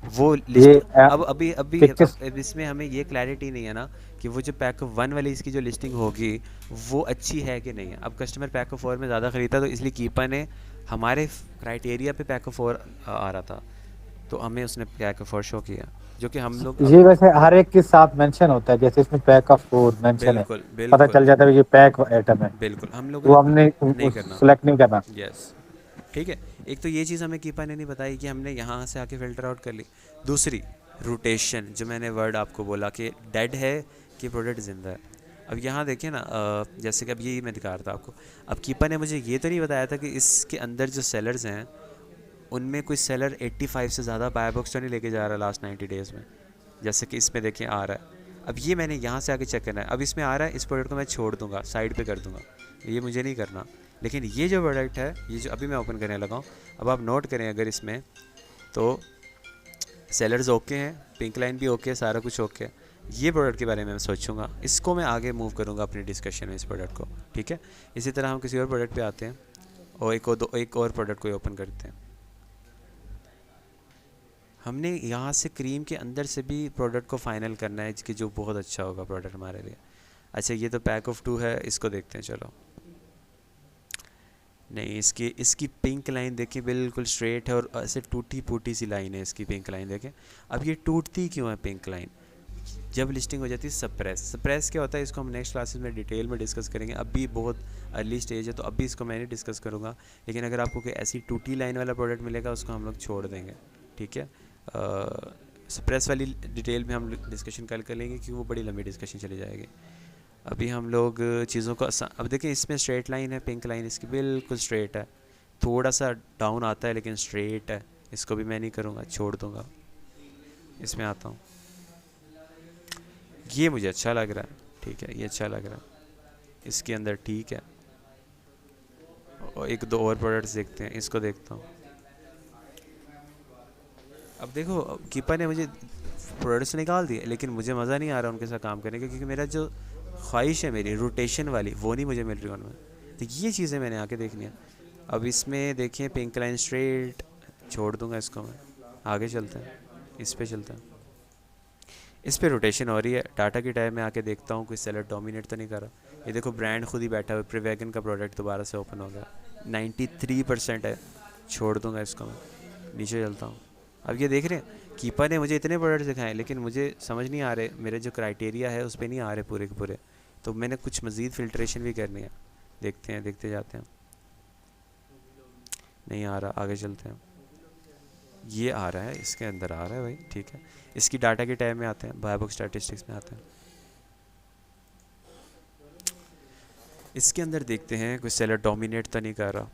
A: वो
C: ये
A: लिस्ट। अब अभी अभी
C: पिक्चर्स
A: अब इसमें हमें ये क्लैरिटी नहीं है ना कि वो जो पैक ऑफ 1 वाली इसकी जो लिस्टिंग होगी वो अच्छी है कि नहीं है। अब कस्टमर पैक ऑफ 4 में ज़्यादा ख़रीदा, तो इसलिए कीपर ने हमारे क्राइटेरिया पे पैक ऑफ 4 आ रहा था, तो हमें उसने पैक ऑफ 4 शो किया, जो कि हम लोग अब।
C: ये वैसे हर एक के साथ मेंशन होता है, जैसे इसमें पैक ऑफ फूड मेंशन है,
A: बिल्कुल
C: पता
A: बिल्कुल
C: चल जाता है ये पैक आइटम है,
A: बिल्कुल, हम लोगों
C: वो
A: ने
C: हमने
A: नहीं करना।
C: सेलेक्ट नहीं करना।
A: यस। ठीक है। एक तो ये चीज़ हमें कीपा ने नहीं बताई कि हमने यहाँ से आके फ़िल्टर आउट कर ली। दूसरी, रोटेशन, जो मैंने वर्ड आपको बोला कि डेड है कि प्रोडक्ट ज़िंदा है। अब यहाँ देखिए ना, जैसे कि अब यही मैं दिखा रहा था आपको। अब कीपा ने मुझे ये तो नहीं बताया था कि इसके अंदर जो सेलर्स हैं उनमें कोई सेलर 85 से ज़्यादा बाय बॉक्स तो नहीं लेके जा रहा लास्ट 90 डेज़ में, जैसे कि इसमें देखिए आ रहा है। अब ये मैंने यहाँ से आके चेक करना है। अब इसमें आ रहा है, इस प्रोडक्ट को मैं छोड़ दूंगा, साइड पे कर दूंगा, ये मुझे नहीं करना। लेकिन ये जो प्रोडक्ट है, ये जो अभी मैं ओपन करने लगा हूँ, अब आप नोट करें अगर इसमें, तो सेलर्स ओके हैं, पिंक लाइन भी ओके है, सारा कुछ ओके है। ये प्रोडक्ट के बारे में मैं सोचूंगा, इसको मैं आगे मूव करूँगा अपनी डिस्कशन में, इस प्रोडक्ट को। ठीक है। इसी तरह हम किसी और प्रोडक्ट पे आते हैं, और एक और प्रोडक्ट को ओपन करते हैं। हमने यहाँ से क्रीम के अंदर से भी प्रोडक्ट को फाइनल करना है कि जो बहुत अच्छा होगा प्रोडक्ट हमारे लिए। अच्छा, ये तो पैक ऑफ 2 है, इसको देखते हैं। चलो, नहीं, इसकी इसकी पिंक लाइन देखिए, बिल्कुल स्ट्रेट है, और ऐसे टूटी फूटी सी लाइन है इसकी पिंक लाइन देखें। अब ये टूटती क्यों है पिंक लाइन? जब लिस्टिंग हो जाती है सप्रेस क्या होता है, इसको हम नेक्स्ट क्लासेस में डिटेल में डिस्कस करेंगे। अभी बहुत अर्ली स्टेज है, तो अभी इसको मैं नहीं डिस्कस करूँगा। लेकिन अगर आपको कोई ऐसी टूटी लाइन वाला प्रोडक्ट मिलेगा, उसको हम लोग छोड़ देंगे। ठीक है। सप्रेस वाली डिटेल में हम डिस्कशन कल कर लेंगे, क्योंकि वो बड़ी लंबी डिस्कशन चली जाएगी। अभी हम लोग चीज़ों को अब देखिए, इसमें स्ट्रेट लाइन है, पिंक लाइन इसकी बिल्कुल स्ट्रेट है, थोड़ा सा डाउन आता है लेकिन स्ट्रेट है। इसको भी मैं नहीं करूँगा, छोड़ दूँगा। इसमें आता हूँ, ये मुझे अच्छा लग रहा है। ठीक है, ये अच्छा लग रहा है, इसके अंदर ठीक है। और एक दो और प्रोडक्ट्स देखते हैं, इसको देखता हूँ। अब देखो, कीपर ने मुझे प्रोडक्ट्स निकाल दिए, लेकिन मुझे मज़ा नहीं आ रहा उनके साथ काम करने का, क्योंकि मेरा जो ख्वाहिश है मेरी रोटेशन वाली, वो नहीं मुझे मिल रही उनमें। तो ये चीज़ें मैंने आके देखनी है। अब इसमें देखिए, पिंक लाइन स्ट्रेट, छोड़ दूंगा इसको मैं। आगे चलते हैं, इस पे चलते हैं। इस पे रोटेशन हो रही है। टाटा की टाइम में आके देखता हूँ कोई सेलर डोमिनेट तो नहीं कर रहा। ये देखो, ब्रांड खुद ही बैठा हुआ, प्रीवैगन का प्रोडक्ट दोबारा से ओपन हो गया, 93% है, छोड़ दूंगा इसको मैं। नीचे चलता हूँ। अब ये देख रहे हैं, कीपर ने मुझे इतने प्रोडक्ट्स दिखाए, लेकिन मुझे समझ नहीं आ रहे, मेरे जो क्राइटेरिया है उस पर नहीं आ रहे पूरे के पूरे। तो मैंने कुछ मज़ीद फ़िल्ट्रेशन भी करनी है। देखते हैं, देखते जाते हैं। नहीं आ रहा, आगे चलते हैं। ये आ रहा है, इसके अंदर आ रहा है भाई, ठीक है। इसकी डाटा के टाइम में आते हैं, बाय बुक स्टैटिस्टिक्स में आते हैं। इसके अंदर देखते हैं कोई सेलर डोमिनेट तो नहीं कर रहा।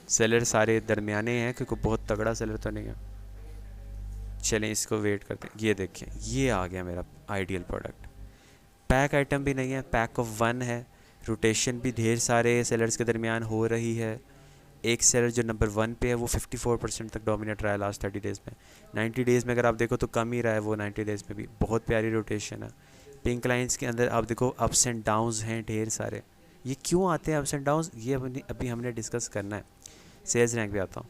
A: सेलर सारे दरमियाने हैं, क्योंकि बहुत तगड़ा सेलर तो नहीं है। चलें, इसको वेट करते हैं। ये देखिए, ये आ गया मेरा आइडियल प्रोडक्ट। पैक आइटम भी नहीं है, पैक ऑफ 1 है। रोटेशन भी ढेर सारे सेलर्स के दरमियान हो रही है। एक सेलर जो नंबर 1 पे है वो 54% तक डोमिनेट रहा है लास्ट 30 डेज़ में। 90 डेज़ में अगर आप देखो तो कम ही रहा है वो, 90 डेज़ में भी बहुत प्यारी रोटेशन है। पिंक लाइंस के अंदर आप देखो, अप्स एंड डाउन्स हैं ढेर सारे। ये क्यों आते हैं अप्स एंड डाउन्स, ये अभी हमने डिस्कस करना है। सेल्स रैंक पे आता हूँ।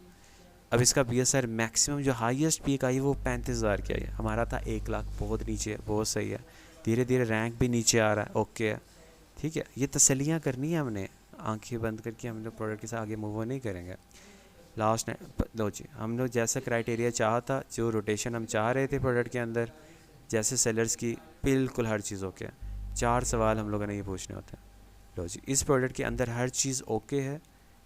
A: अब इसका BSR मैक्सिमम जो हाईएस्ट पीक आई वो 35,000 की आई है। हमारा था 1 लाख, बहुत नीचे है, बहुत सही है। धीरे धीरे रैंक भी नीचे आ रहा है, ओके है, ठीक है। ये तसल्लियाँ करनी है हमने, आंखें बंद करके हम लोग प्रोडक्ट के साथ आगे मूव नहीं करेंगे। लास्ट लो जी, हम लोग जैसा क्राइटेरिया चाहा था, जो रोटेशन हम चाह रहे थे प्रोडक्ट के अंदर, जैसे सेलर्स की बिल्कुल हर चीज़ ओके है। 4 सवाल हम लोगों ने ये पूछने होते हैं। लो जी, इस प्रोडक्ट के अंदर हर चीज़ ओके है।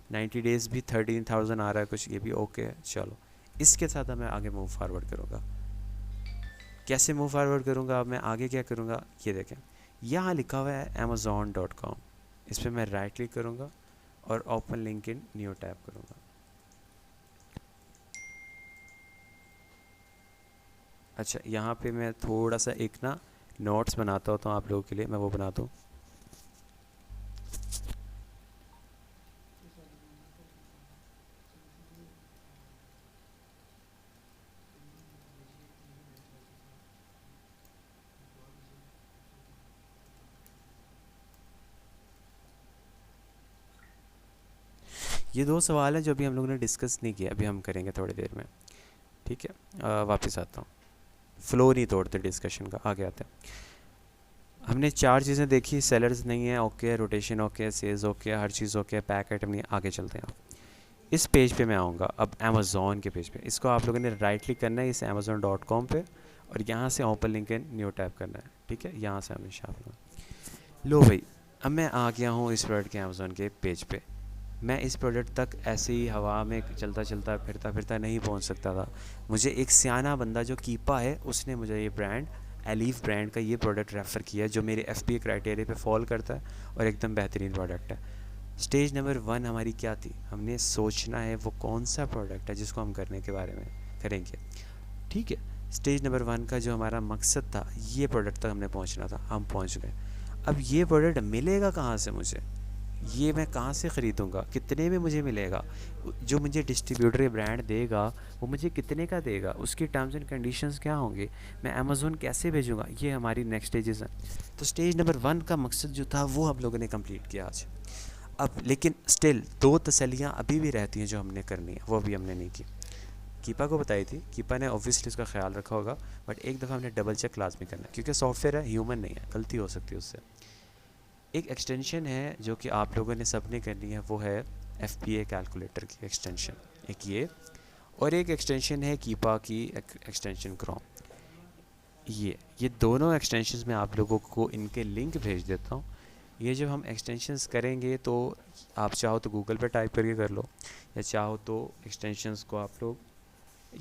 A: 90 डेज़ भी 13,000 आ रहा है कुछ, ये भी ओके है। चलो इसके साथ मैं आगे मूव फॉरवर्ड करूँगा। कैसे मूव फॉरवर्ड करूँगा, अब मैं आगे क्या करूँगा, ये देखें यहाँ लिखा हुआ है amazon.com। इस पर मैं राइट क्लिक करूँगा और open link in new tab करूँगा। अच्छा, यहाँ पे मैं थोड़ा सा एक ना नोट्स बनाता होता हूँ आप लोगों के लिए, मैं वो बनाता हूँ। ये 2 सवाल हैं जो अभी हम लोगों ने डिस्कस नहीं किया, अभी हम करेंगे थोड़ी देर में, ठीक है। वापस आता हूँ, फ्लो नहीं तोड़ते डिस्कशन का, आगे आते हैं। हमने 4 चीज़ें देखी, सेलर्स नहीं है, ओके है, रोटेशन ओके है, सेल्स ओके है, हर चीज़ ओके है, पैक आइटम नहीं है। आगे चलते हैं। इस पेज पे मैं आऊँगा अब अमेज़ॉन के पेज पे। इसको आप लोगों ने राइट क्लिक करना है इस amazon.com पे और यहाँ से open link in new tab करना है, ठीक है। यहाँ से हमें शामिल। लो भाई, अब मैं आ गया हूँ इस प्रोडक्ट के अमेज़ॉन के पेज पे। मैं इस प्रोडक्ट तक ऐसे ही हवा में चलता चलता फिरता फिरता नहीं पहुंच सकता था। मुझे एक सियाना बंदा जो कीपा है, उसने मुझे ये ब्रांड एलीफ ब्रांड का ये प्रोडक्ट रेफ़र किया, जो मेरे FBA क्राइटेरिया पे फॉल करता है और एकदम बेहतरीन प्रोडक्ट है। स्टेज नंबर 1 हमारी क्या थी, हमने सोचना है वो कौन सा प्रोडक्ट है जिसको हम करने के बारे में करेंगे, ठीक है। स्टेज नंबर 1 का जो हमारा मकसद था, ये प्रोडक्ट तक हमने पहुँचना था, हम पहुँच गए। अब ये प्रोडक्ट मिलेगा कहाँ से मुझे, ये मैं कहाँ से ख़रीदूँगा, कितने में मुझे मिलेगा, जो मुझे डिस्ट्रीब्यूटर या ब्रांड देगा वो मुझे कितने का देगा, उसकी टर्म्स एंड कंडीशंस क्या होंगे, मैं अमेज़ॉन कैसे भेजूँगा, ये हमारी नेक्स्ट स्टेजेस हैं। तो स्टेज नंबर 1 का मकसद जो था वो हम लोगों ने कंप्लीट किया आज। अब लेकिन स्टिल 2 तसल्लियाँ अभी भी रहती हैं जो हमने करनी है, वो अभी हमने नहीं की। कीपा को बताई थी, कीपा ने ऑब्वियसली उसका ख्याल रखा होगा, बट एक दफ़ा हमने डबल चेक लाजमी करना है, क्योंकि सॉफ्टवेयर है, ह्यूमन नहीं है, गलती हो सकती है उससे। एक एक्सटेंशन है जो कि आप लोगों ने सबने करनी है, वो है FBA कैलकुलेटर की एक्सटेंशन, एक ये, और एक एक्सटेंशन है कीपा की एक्सटेंशन क्रोम। ये दोनों एक्सटेंशंस मैं आप लोगों को इनके लिंक भेज देता हूँ। ये जब हम एक्सटेंशंस करेंगे तो आप चाहो तो गूगल पर टाइप करके कर लो, या चाहो तो एक्सटेंशंस को आप लोग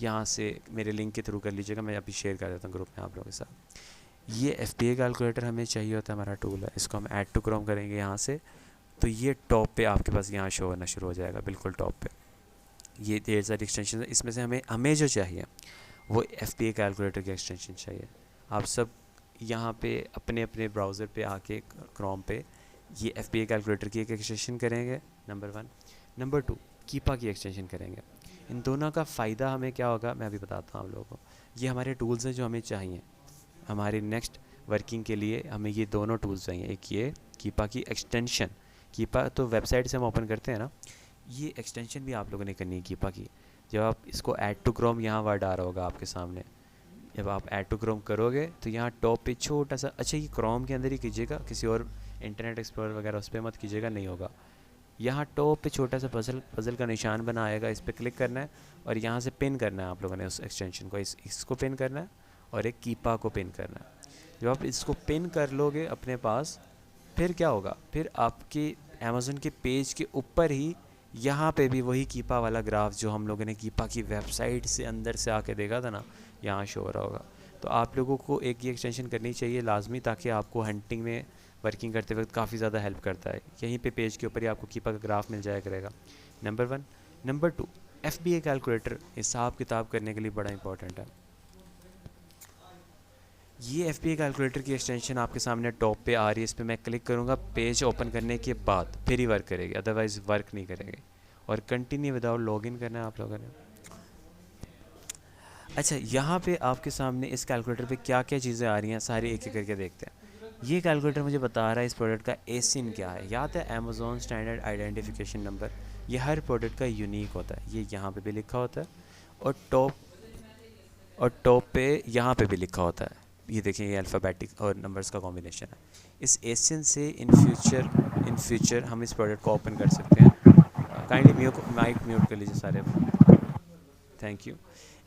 A: यहाँ से मेरे लिंक के थ्रू कर लीजिएगा, मैं अभी शेयर कर देता हूँ ग्रुप में आप लोगों के साथ। ये FBA कैलकुलेटर हमें चाहिए होता है, हमारा टूल है, इसको हम ऐड टू क्रोम करेंगे यहाँ से, तो ये टॉप पे आपके पास यहाँ शो होना शुरू हो जाएगा, बिल्कुल टॉप पे। ये ढेर सारी एक्सटेंशन है, इसमें से हमें जो चाहिए वो FBA कैलकुलेटर की एक्सटेंशन चाहिए। आप सब यहाँ पे अपने अपने ब्राउज़र पे आके क्रोम पे ये FBA कैलकुलेटर की एक एक्सटेंशन करेंगे, नंबर 1। नंबर 2 कीपा की एक्सटेंशन करेंगे। इन दोनों का फ़ायदा हमें क्या होगा मैं अभी बताता हूँ आप लोगों को। ये हमारे टूल्स हैं जो हमें चाहिए हमारी नेक्स्ट वर्किंग के लिए, हमें ये दोनों टूल्स चाहिए। एक ये कीपा की एक्सटेंशन, कीपा तो वेबसाइट से हम ओपन करते हैं ना, ये एक्सटेंशन भी आप लोगों ने करनी है कीपा की। जब आप इसको ऐड टू क्रोम, यहाँ वर्ड आ रहा होगा आपके सामने, जब आप ऐड टू क्रोम करोगे तो यहाँ टॉप पे छोटा सा, अच्छा ये क्रोम के अंदर ही कीजिएगा, किसी और इंटरनेट एक्सप्लोरर वगैरह उस पर मत कीजिएगा, नहीं होगा। यहाँ टॉप पे छोटा सा पजल का निशान बना आएगा, इस पर क्लिक करना है और यहाँ से पिन करना है आप लोगों ने उस एक्सटेंशन को, इसको पिन करना है और एक कीपा को पिन करना है। जब आप इसको पिन कर लोगे अपने पास, फिर क्या होगा, फिर आपके अमेज़न के पेज के ऊपर ही यहाँ पे भी वही कीपा वाला ग्राफ जो हम लोगों ने कीपा की वेबसाइट से अंदर से आके देखा था ना, यहाँ शो हो रहा होगा। तो आप लोगों को एक ये एक्सटेंशन करनी चाहिए लाजमी, ताकि आपको हंटिंग में वर्किंग करते वक्त काफ़ी ज़्यादा हेल्प करता है। यहीं पे पेज के ऊपर ही आपको कीपा का ग्राफ मिल जाया करेगा, नंबर 1। नंबर 2 FBA कैलकुलेटर हिसाब किताब करने के लिए बड़ा इंपॉर्टेंट है। ये FBA कैलकुलेटर की एक्सटेंशन आपके सामने टॉप पे आ रही है, इस पर मैं क्लिक करूँगा, पेज ओपन करने के बाद फिर ही वर्क करेगी, अदरवाइज़ वर्क नहीं करेगी। और कंटिन्यू विदाउट लॉगिन करना है आप लोगों ने। अच्छा, यहाँ पे आपके सामने इस कैलकुलेटर पे क्या क्या चीज़ें आ रही हैं, सारी एक एक करके देखते हैं। ये कैलकुलेटर मुझे बता रहा है इस प्रोडक्ट का ASIN क्या है, याद है अमेज़ॉन स्टैंडर्ड आइडेंटिफिकेशन नंबर, ये हर प्रोडक्ट का यूनिक होता है, ये यहाँ पे भी लिखा होता है और टॉप पे यहाँ पे भी लिखा होता है। ये देखें, ये अल्फ़ाबेटिक और नंबर्स का कॉम्बिनेशन है। इस एशियन से इन फ्यूचर हम इस प्रोडक्ट को ओपन कर सकते हैं। काइंडली माइक म्यूट कर लीजिए सारे अपने, थैंक यू।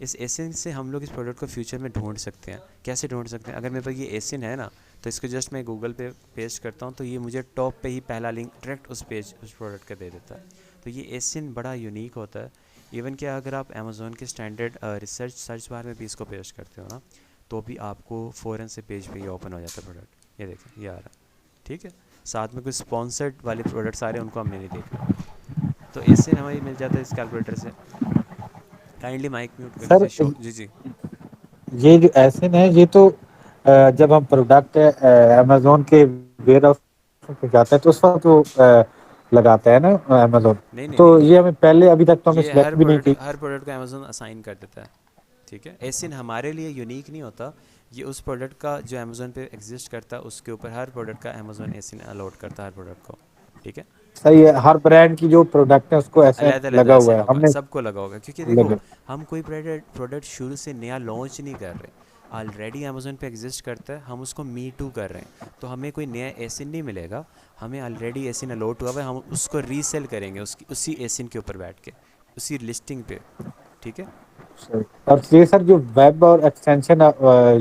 A: इस एशियन से हम लोग इस प्रोडक्ट को फ्यूचर में ढूंढ सकते हैं। कैसे ढूंढ सकते हैं? अगर मेरे पास ये एशियन है ना, तो इसको जस्ट मैं गूगल पे पेस्ट करता हूँ तो ये मुझे टॉप पे ही पहला लिंक डायरेक्ट उस प्रोडक्ट का दे देता है। तो ये एशियन बड़ा यूनिक होता है। इवन कि अगर आप अमेज़ोन के स्टैंडर्ड रिसर्च सर्च बार में भी इसको पेस्ट करते हो ना, तो भी आपको फ़ौरन से पेज पे ये ओपन हो जाता है प्रोडक्ट। ये देखें, ये आ रहा है, ठीक है। साथ में कुछ स्पॉन्सर्ड वाले प्रोडक्ट्स आ रहे हैं, उनको हमने नहीं देखना। तो एशियन हमें मिल जाता है इस कैलकुलेटर से। काइंडली माइक म्यूट कर लीजिए।
C: सर
A: शो जी जी।
C: ये जो एसिन है ये तो जब हम प्रोडक्ट अमेजोन के वेयर हाउस पे जाता है तो उस वक्त वो लगाता है ना अमेजोन।
A: नहीं नहीं
C: तो
A: नहीं,
C: ये हमें पहले अभी तक तो हमें
A: ये
C: सिलेक्ट भी नहीं की।
A: हर प्रोडक्ट को अमेज़न असाइन कर देता है, ठीक है। एसिन हमारे लिए यूनिक नहीं होता, ये उस प्रोडक्ट का जो अमेज़न पे एग्जिस्ट करता है उसके ऊपर हर प्रोडक्ट का अमेज़न एसिन अलॉट करता है हर प्रोडक्ट को, ठीक है।
C: सही है, हर ब्रांड की जो प्रोडक्ट है उसको ऐसे
A: अलग-अलग
C: लगा हुआ
A: एसिन
C: है
A: होगा,
C: हमने
A: सबको लगा होगा, क्योंकि देखो
C: लगा।
A: हम कोई प्रोडक्ट शुरू से नया लॉन्च नहीं कर रहे, ऑलरेडी अमेज़न पे एग्जिस्ट करता है, हम उसको मी टू कर रहे हैं। तो हमें कोई नया एसिन नहीं मिलेगा, हमें ऑलरेडी एसिन अलॉट हुआ है, हम उसको रीसेल करेंगे उसी एसिन के ऊपर बैठ के, उसी लिस्टिंग पे, ठीक है।
C: सही। और ये सर जो वेब और एक्सटेंशन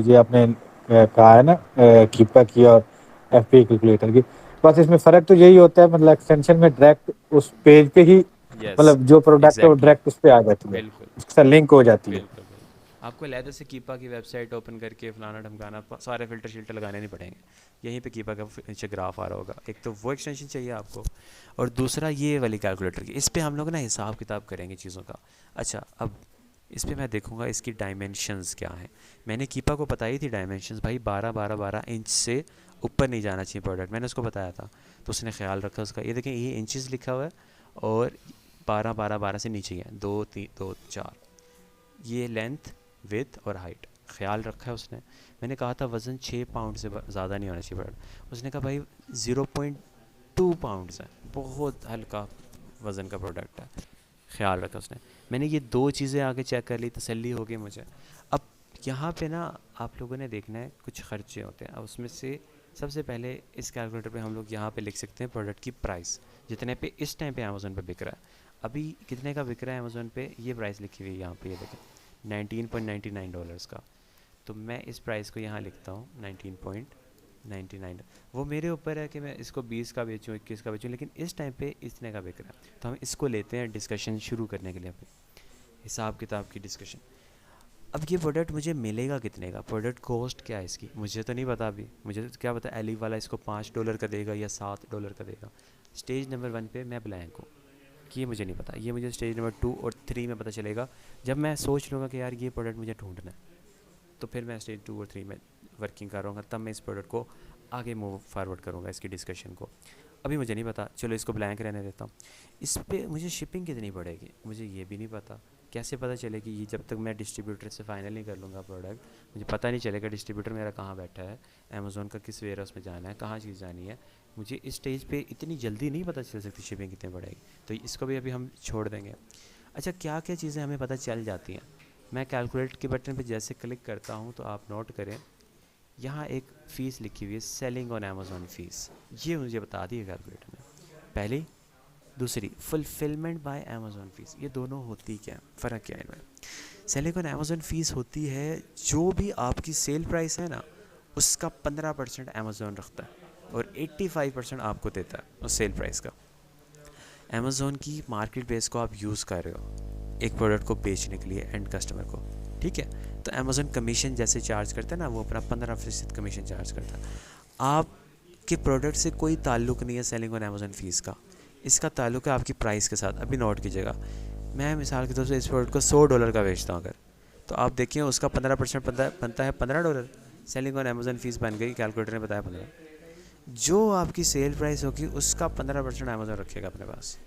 C: ये आपने कहा है ना कीपा की और एफपी कैलकुलेटर की, बस इसमें फ़र्क तो यही होता है, मतलब एक्सटेंशन में डायरेक्ट उस पेज पे ही
A: यस,
C: मतलब जो प्रोडक्ट है वो
A: एग्जैक्टली,
C: डायरेक्ट उस पे आ जाती है,
A: बिल्कुल
C: उसके साथ लिंक हो जाती है।
A: बिल्कुल बिल्कुल। आपको लहदा से कीपा की वेबसाइट ओपन करके फलाना ढमकाना सारे फ़िल्टर शिल्टर लगाने नहीं पड़ेंगे, यहीं पे कीपा का नीचे ग्राफ आ रहा होगा। एक तो वो एक्सटेंशन चाहिए आपको, और दूसरा ये वाली कैलकुलेटर की, इस पे हम लोग ना हिसाब किताब करेंगे चीज़ों का। अच्छा, अब इस पे मैं देखूंगा इसकी डायमेंशंस क्या हैं। मैंने कीपा को बताई थी डायमेंशंस, भाई 12 इंच से ऊपर नहीं जाना चाहिए प्रोडक्ट, मैंने उसको बताया था, तो उसने ख्याल रखा उसका। ये देखें, ये इंचज़ लिखा हुआ है और 12 से नीचे ही है, 2 3 2 4, ये लेंथ विथ और हाइट ख्याल रखा है उसने। मैंने कहा था वज़न 6 पाउंड से ज़्यादा नहीं होना चाहिए प्रोडक्ट, उसने कहा भाई 0.2 पाउंड्स है, बहुत हल्का वज़न का प्रोडक्ट है, ख्याल रखा उसने। मैंने ये दो चीज़ें आगे चेक कर ली, तसल्ली हो गई मुझे। अब यहाँ पे ना आप लोगों ने देखना है कुछ खर्चे होते हैं, अब उसमें से सबसे पहले इस कैलकुलेटर पे हम लोग यहाँ पे लिख सकते हैं प्रोडक्ट की प्राइस, जितने पे इस टाइम पे अमेज़ोन पे बिक रहा है। अभी कितने का बिक रहा है अमेज़ोन पे, ये प्राइस लिखी हुई है यहाँ पे, ये देखें $19.99 का। तो मैं इस प्राइस को यहाँ लिखता हूँ 19.99। वो मेरे ऊपर है कि मैं इसको 20 का बेचूँ 21 का बेचूँ, लेकिन इस टाइम पे इतने का बिक रहा है। तो हम इसको लेते हैं डिस्कशन शुरू करने के लिए, अपने हिसाब किताब की डिस्कशन। अब ये प्रोडक्ट मुझे मिलेगा कितने का, प्रोडक्ट कॉस्ट क्या है इसकी, मुझे तो नहीं पता अभी। मुझे तो क्या पता एलिव वाला इसको $5 का देगा या $7 का देगा। स्टेज नंबर 1 पे मैं ब्लैंक हूँ कि ये मुझे नहीं पता, ये मुझे स्टेज नंबर 2 और 3 में पता चलेगा, जब मैं सोच लूँगा कि यार ये प्रोडक्ट मुझे ढूंढना है, तो फिर मैं स्टेज 2 और 3 में वर्किंग करूँगा, तब मैं इस प्रोडक्ट को आगे मूव फॉरवर्ड करूँगा इसकी डिस्कशन को। अभी मुझे नहीं पता, चलो इसको ब्लैंक रहने देता हूँ। इस पे मुझे शिपिंग कितनी पड़ेगी मुझे ये भी नहीं पता, कैसे पता चलेगी ये, जब तक मैं डिस्ट्रीब्यूटर से फाइनल नहीं कर लूँगा प्रोडक्ट, मुझे पता नहीं चलेगा डिस्ट्रीब्यूटर मेरा कहाँ बैठा है, अमेज़ोन का किस वेयर हाउस में जाना है, कहाँ चीज़ जानी है। मुझे इस स्टेज पे इतनी जल्दी नहीं पता चल सकती शिपिंग कितनी पड़ेगी, तो इसको भी अभी हम छोड़ देंगे। अच्छा, क्या क्या चीज़ें हमें पता चल जाती हैं, मैं कैलकुलेट के बटन पे जैसे क्लिक करता हूँ तो आप नोट करें, यहाँ एक फ़ीस लिखी हुई है, सेलिंग ऑन अमेज़ोन फ़ीस, ये मुझे बता दी है कैलकुलेटर में पहली। दूसरी फुलफिलमेंट बाय अमेज़ोन फ़ीस, ये दोनों होती क्या है, फ़र्क क्या है इनमें। सेलिंग ऑन अमेज़ोन फ़ीस होती है जो भी आपकी सेल प्राइस है ना, उसका 15% अमेज़ोन रखता है और 85% आपको देता है उस सेल प्राइस का। अमेज़ोन की मार्केट बेस को आप यूज़ कर रहे हो एक प्रोडक्ट को बेचने के लिए एंड कस्टमर को, ठीक है। तो अमेज़ोन कमीशन जैसे चार्ज करता है ना, वो अपना 15% कमीशन चार्ज करता है। आपके प्रोडक्ट से कोई ताल्लुक़ नहीं है सेलिंग ऑन अमेज़ोन फ़ीस का, इसका ताल्लुक़ है आपकी प्राइस के साथ। अभी नोट कीजिएगा, मैं मिसाल के तौर से इस प्रोडक्ट को $100 का बेचता हूँ अगर, तो आप देखिए उसका 15% बनता है $15, सेलिंग ऑन अमेज़ोन फ़ीस बन गई, कैलकुलेटर ने बताया 15। जो आपकी सेल प्राइस होगी उसका 15% अमेज़ोन रखेगा अपने पास,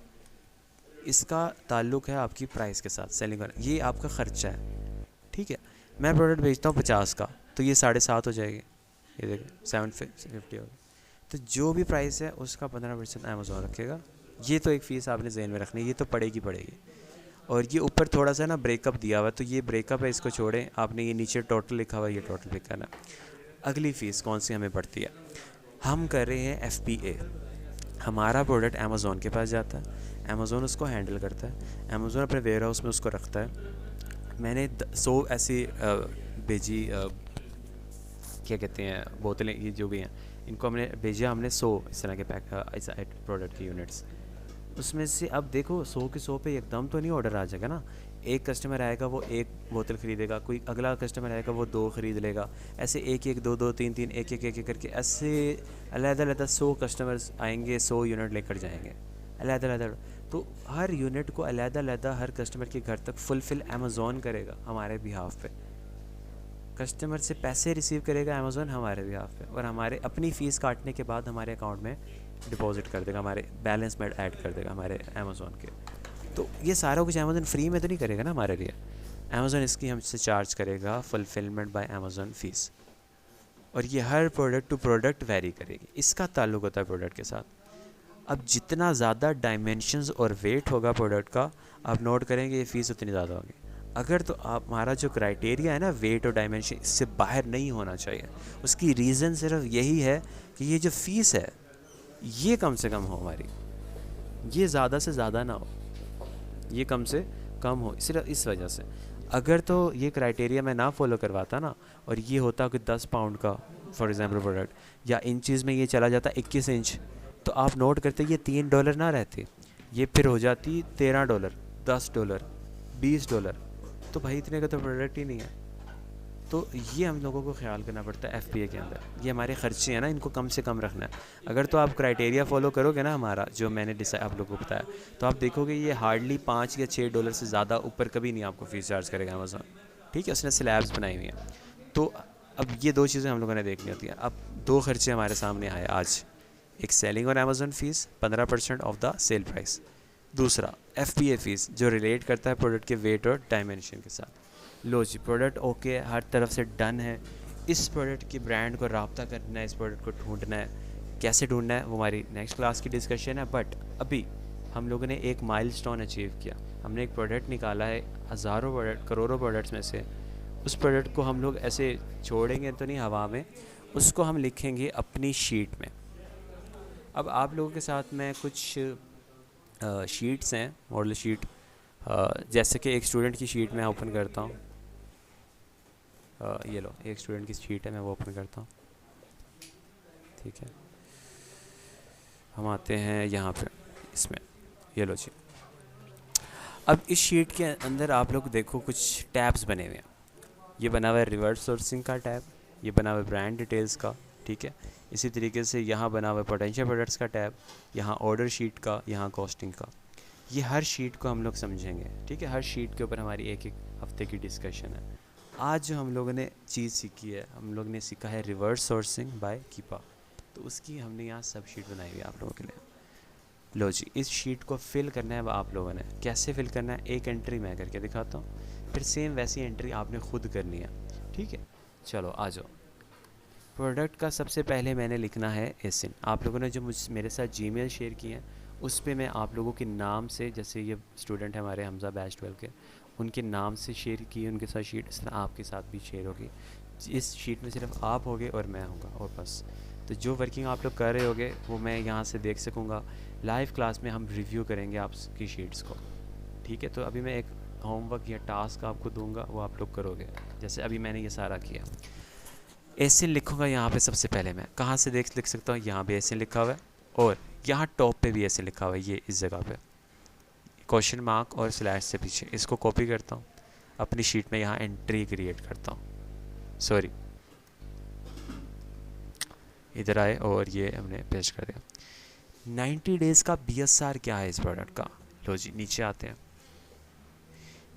A: इसका ताल्लुक़ है आपकी प्राइस के साथ, सेलिंग ऑन, ये आपका ख़र्चा है, ठीक है। मैं प्रोडक्ट बेचता हूँ 50 का, तो ये 7.5 हो जाएगी, ये देखिए 750 होगी। तो जो भी प्राइस है उसका 15% अमेज़ोन रखेगा ये तो एक फ़ीस आपने जहन में रखनी है, ये तो पड़ेगी पड़ेगी। और ये ऊपर थोड़ा सा ना ब्रेकअप दिया हुआ है, तो ये ब्रेकअप है, इसको छोड़ें। आपने ये नीचे टोटल लिखा हुआ है, ये टोटल पे करना। अगली फ़ीस कौन सी हमें पड़ती है, हम कर रहे हैं FBA। हमारा प्रोडक्ट अमेज़ोन के पास जाता है, अमेज़ोन उसको हैंडल करता है, अमेज़ोन अपने वेयर हाउस में उसको रखता है। मैंने 100 ऐसी भेजी, क्या कहते हैं, बोतलें, ये जो भी हैं, इनको हमने भेजा, हमने 100 इस तरह के प्रोडक्ट के यूनिट्स। उसमें से अब देखो 100 के 100 पे एकदम तो नहीं ऑर्डर आ जाएगा ना। एक कस्टमर आएगा वो एक बोतल ख़रीदेगा, कोई अगला कस्टमर आएगा वो 2 ख़रीद लेगा, ऐसे एक एक 2 2 3 3 एक एक करके ऐसे अलग-अलग 100 कस्टमर्स आएंगे, 100 यूनिट लेकर जाएंगे अलग-अलग। तो हर यूनिट को अलग-अलग हर कस्टमर के घर तक फुलफ़िल अमेज़ॉन करेगा हमारे बिहाफ पे। कस्टमर से पैसे रिसीव करेगा अमेज़ॉन हमारे बिहाफ पे, और हमारे अपनी फ़ीस काटने के बाद हमारे अकाउंट में डिपॉजिट कर देगा, हमारे बैलेंस में ऐड कर देगा हमारे अमेज़ॉन के। तो ये सारा कुछ अमेज़ॉन फ्री में तो नहीं करेगा ना हमारे लिए, अमेज़ॉन इसकी हमसे चार्ज करेगा फुलफिलमेंट बाय अमेज़ॉन फ़ीस, और ये हर प्रोडक्ट टू प्रोडक्ट वेरी करेगी। इसका ताल्लुक़ होता है प्रोडक्ट के साथ। अब जितना ज़्यादा डायमेंशंस और वेट होगा प्रोडक्ट का, आप नोट करेंगे ये फ़ीस उतनी ज़्यादा होगी। अगर तो आप, हमारा जो क्राइटेरिया है ना वेट और डायमेंशन, इससे बाहर नहीं होना चाहिए। उसकी रीज़न सिर्फ यही है कि ये जो फ़ीस है ये कम से कम हो हमारी, ये ज़्यादा से ज़्यादा ना हो, ये कम से कम हो, सिर्फ इस वजह से। अगर तो ये क्राइटेरिया मैं ना फॉलो करवाता ना, और ये होता कि 10 पाउंड का फॉर एग्ज़ाम्पल प्रोडक्ट, या इंचज़ में ये चला जाता 21 इंच, तो आप नोट करते ये $3 ना रहते, ये फिर हो जाती $13, $10, $20। तो भाई इतने का तो प्रोडक्ट ही नहीं है। तो ये हम लोगों को ख्याल करना पड़ता है FBA के अंदर। ये हमारे ख़र्चे हैं ना, इनको कम से कम रखना है। अगर तो आप क्राइटेरिया फॉलो करोगे ना हमारा, जो मैंने आप लोगों को बताया, तो आप देखोगे ये हार्डली $5 या $6 से ज़्यादा ऊपर कभी नहीं आपको फ़ीस चार्ज करेगा अमेज़ॉन। ठीक है, उसने स्लैब्स बनाई हुई हैं। तो अब ये 2 चीज़ें हम लोगों ने देखनी होती हैं। अब 2 खर्चे हमारे सामने आए आज, एक सेलिंग और Amazon fees 15% of the sale price, दूसरा FBA फ़ीस जो रिलेट करता है प्रोडक्ट के वेट और डायमेंशन के साथ। लो जी, प्रोडक्ट ओके, हर तरफ से डन है। इस प्रोडक्ट की ब्रांड को रब्ता करना है, इस प्रोडक्ट को ढूंढना है, कैसे ढूंढना है वो हमारी नेक्स्ट क्लास की डिस्कशन है। बट अभी हम लोगों ने एक माइलस्टोन अचीव किया, हमने एक प्रोडक्ट निकाला है हज़ारों प्रोडक्ट, करोड़ों प्रोडक्ट्स में से। उस प्रोडक्ट को हम लोग ऐसे छोड़ेंगे तो नहीं हवा में, उसको हम लिखेंगे अपनी शीट में। अब आप लोगों के साथ में कुछ शीट्स हैं, मॉडल शीट, जैसे कि एक स्टूडेंट की शीट मैं ओपन करता हूँ। ये लो, एक स्टूडेंट की शीट है, मैं वो ओपन करता हूँ। ठीक है, हम आते हैं यहाँ पे इसमें, ये लो जी। अब इस शीट के अंदर आप लोग देखो कुछ टैब्स बने हुए हैं। ये बना हुआ है रिवर्स सोर्सिंग का टैब, ये बना हुआ है ब्रांड डिटेल्स का। ठीक है, इसी तरीके से यहाँ बना हुआ है पोटेंशियल प्रोडक्ट्स का टैब, यहाँ ऑर्डर शीट का, यहाँ कॉस्टिंग का। ये हर शीट को हम लोग समझेंगे। ठीक है, हर शीट के ऊपर हमारी एक एक हफ्ते की डिस्कशन है। आज जो हम लोगों ने चीज़ सीखी है, हम लोग ने सीखा है रिवर्स सोर्सिंग बाय कीपा, तो उसकी हमने यहाँ सब शीट बनाई हुई है आप लोगों के लिए। लो जी, इस शीट को फिल करना है आप लोगों ने। कैसे फिल करना है, एक एंट्री मैं करके दिखाता हूँ, फिर सेम वैसी एंट्री आपने खुद करनी है। ठीक है, चलो आ जाओ। प्रोडक्ट का सबसे पहले मैंने लिखना है एसिन। आप लोगों ने जो मेरे साथ जीमेल शेयर किए हैं उस पे मैं आप लोगों के नाम से, जैसे ये स्टूडेंट है हमारे हमज़ा बैच 12 के, उनके नाम से शेयर की उनके साथ शीट, इस तरह आपके साथ भी शेयर होगी। इस शीट में सिर्फ आप होगे और मैं होगा, और बस। तो जो वर्किंग आप लोग कर रहे होगे वो मैं यहाँ से देख सकूँगा। लाइव क्लास में हम रिव्यू करेंगे आपकी शीट्स को। ठीक है, तो अभी मैं एक होमवर्क या टास्क आपको दूंगा, वो आप लोग करोगे। जैसे अभी मैंने ये सारा किया, एसिन लिखूँगा यहाँ पे सबसे पहले। मैं कहाँ से लिख सकता हूँ, यहाँ भी एसिन लिखा हुआ है, और यहाँ टॉप पे भी एसिन लिखा हुआ है, ये इस जगह पे क्वेश्चन मार्क और स्लैश से पीछे। इसको कॉपी करता हूँ, अपनी शीट में यहाँ एंट्री क्रिएट करता हूँ। सॉरी, इधर आए और ये हमने पेस्ट कर दिया। 90 डेज़ का BSR क्या है इस प्रोडक्ट का। लो जी, नीचे आते हैं।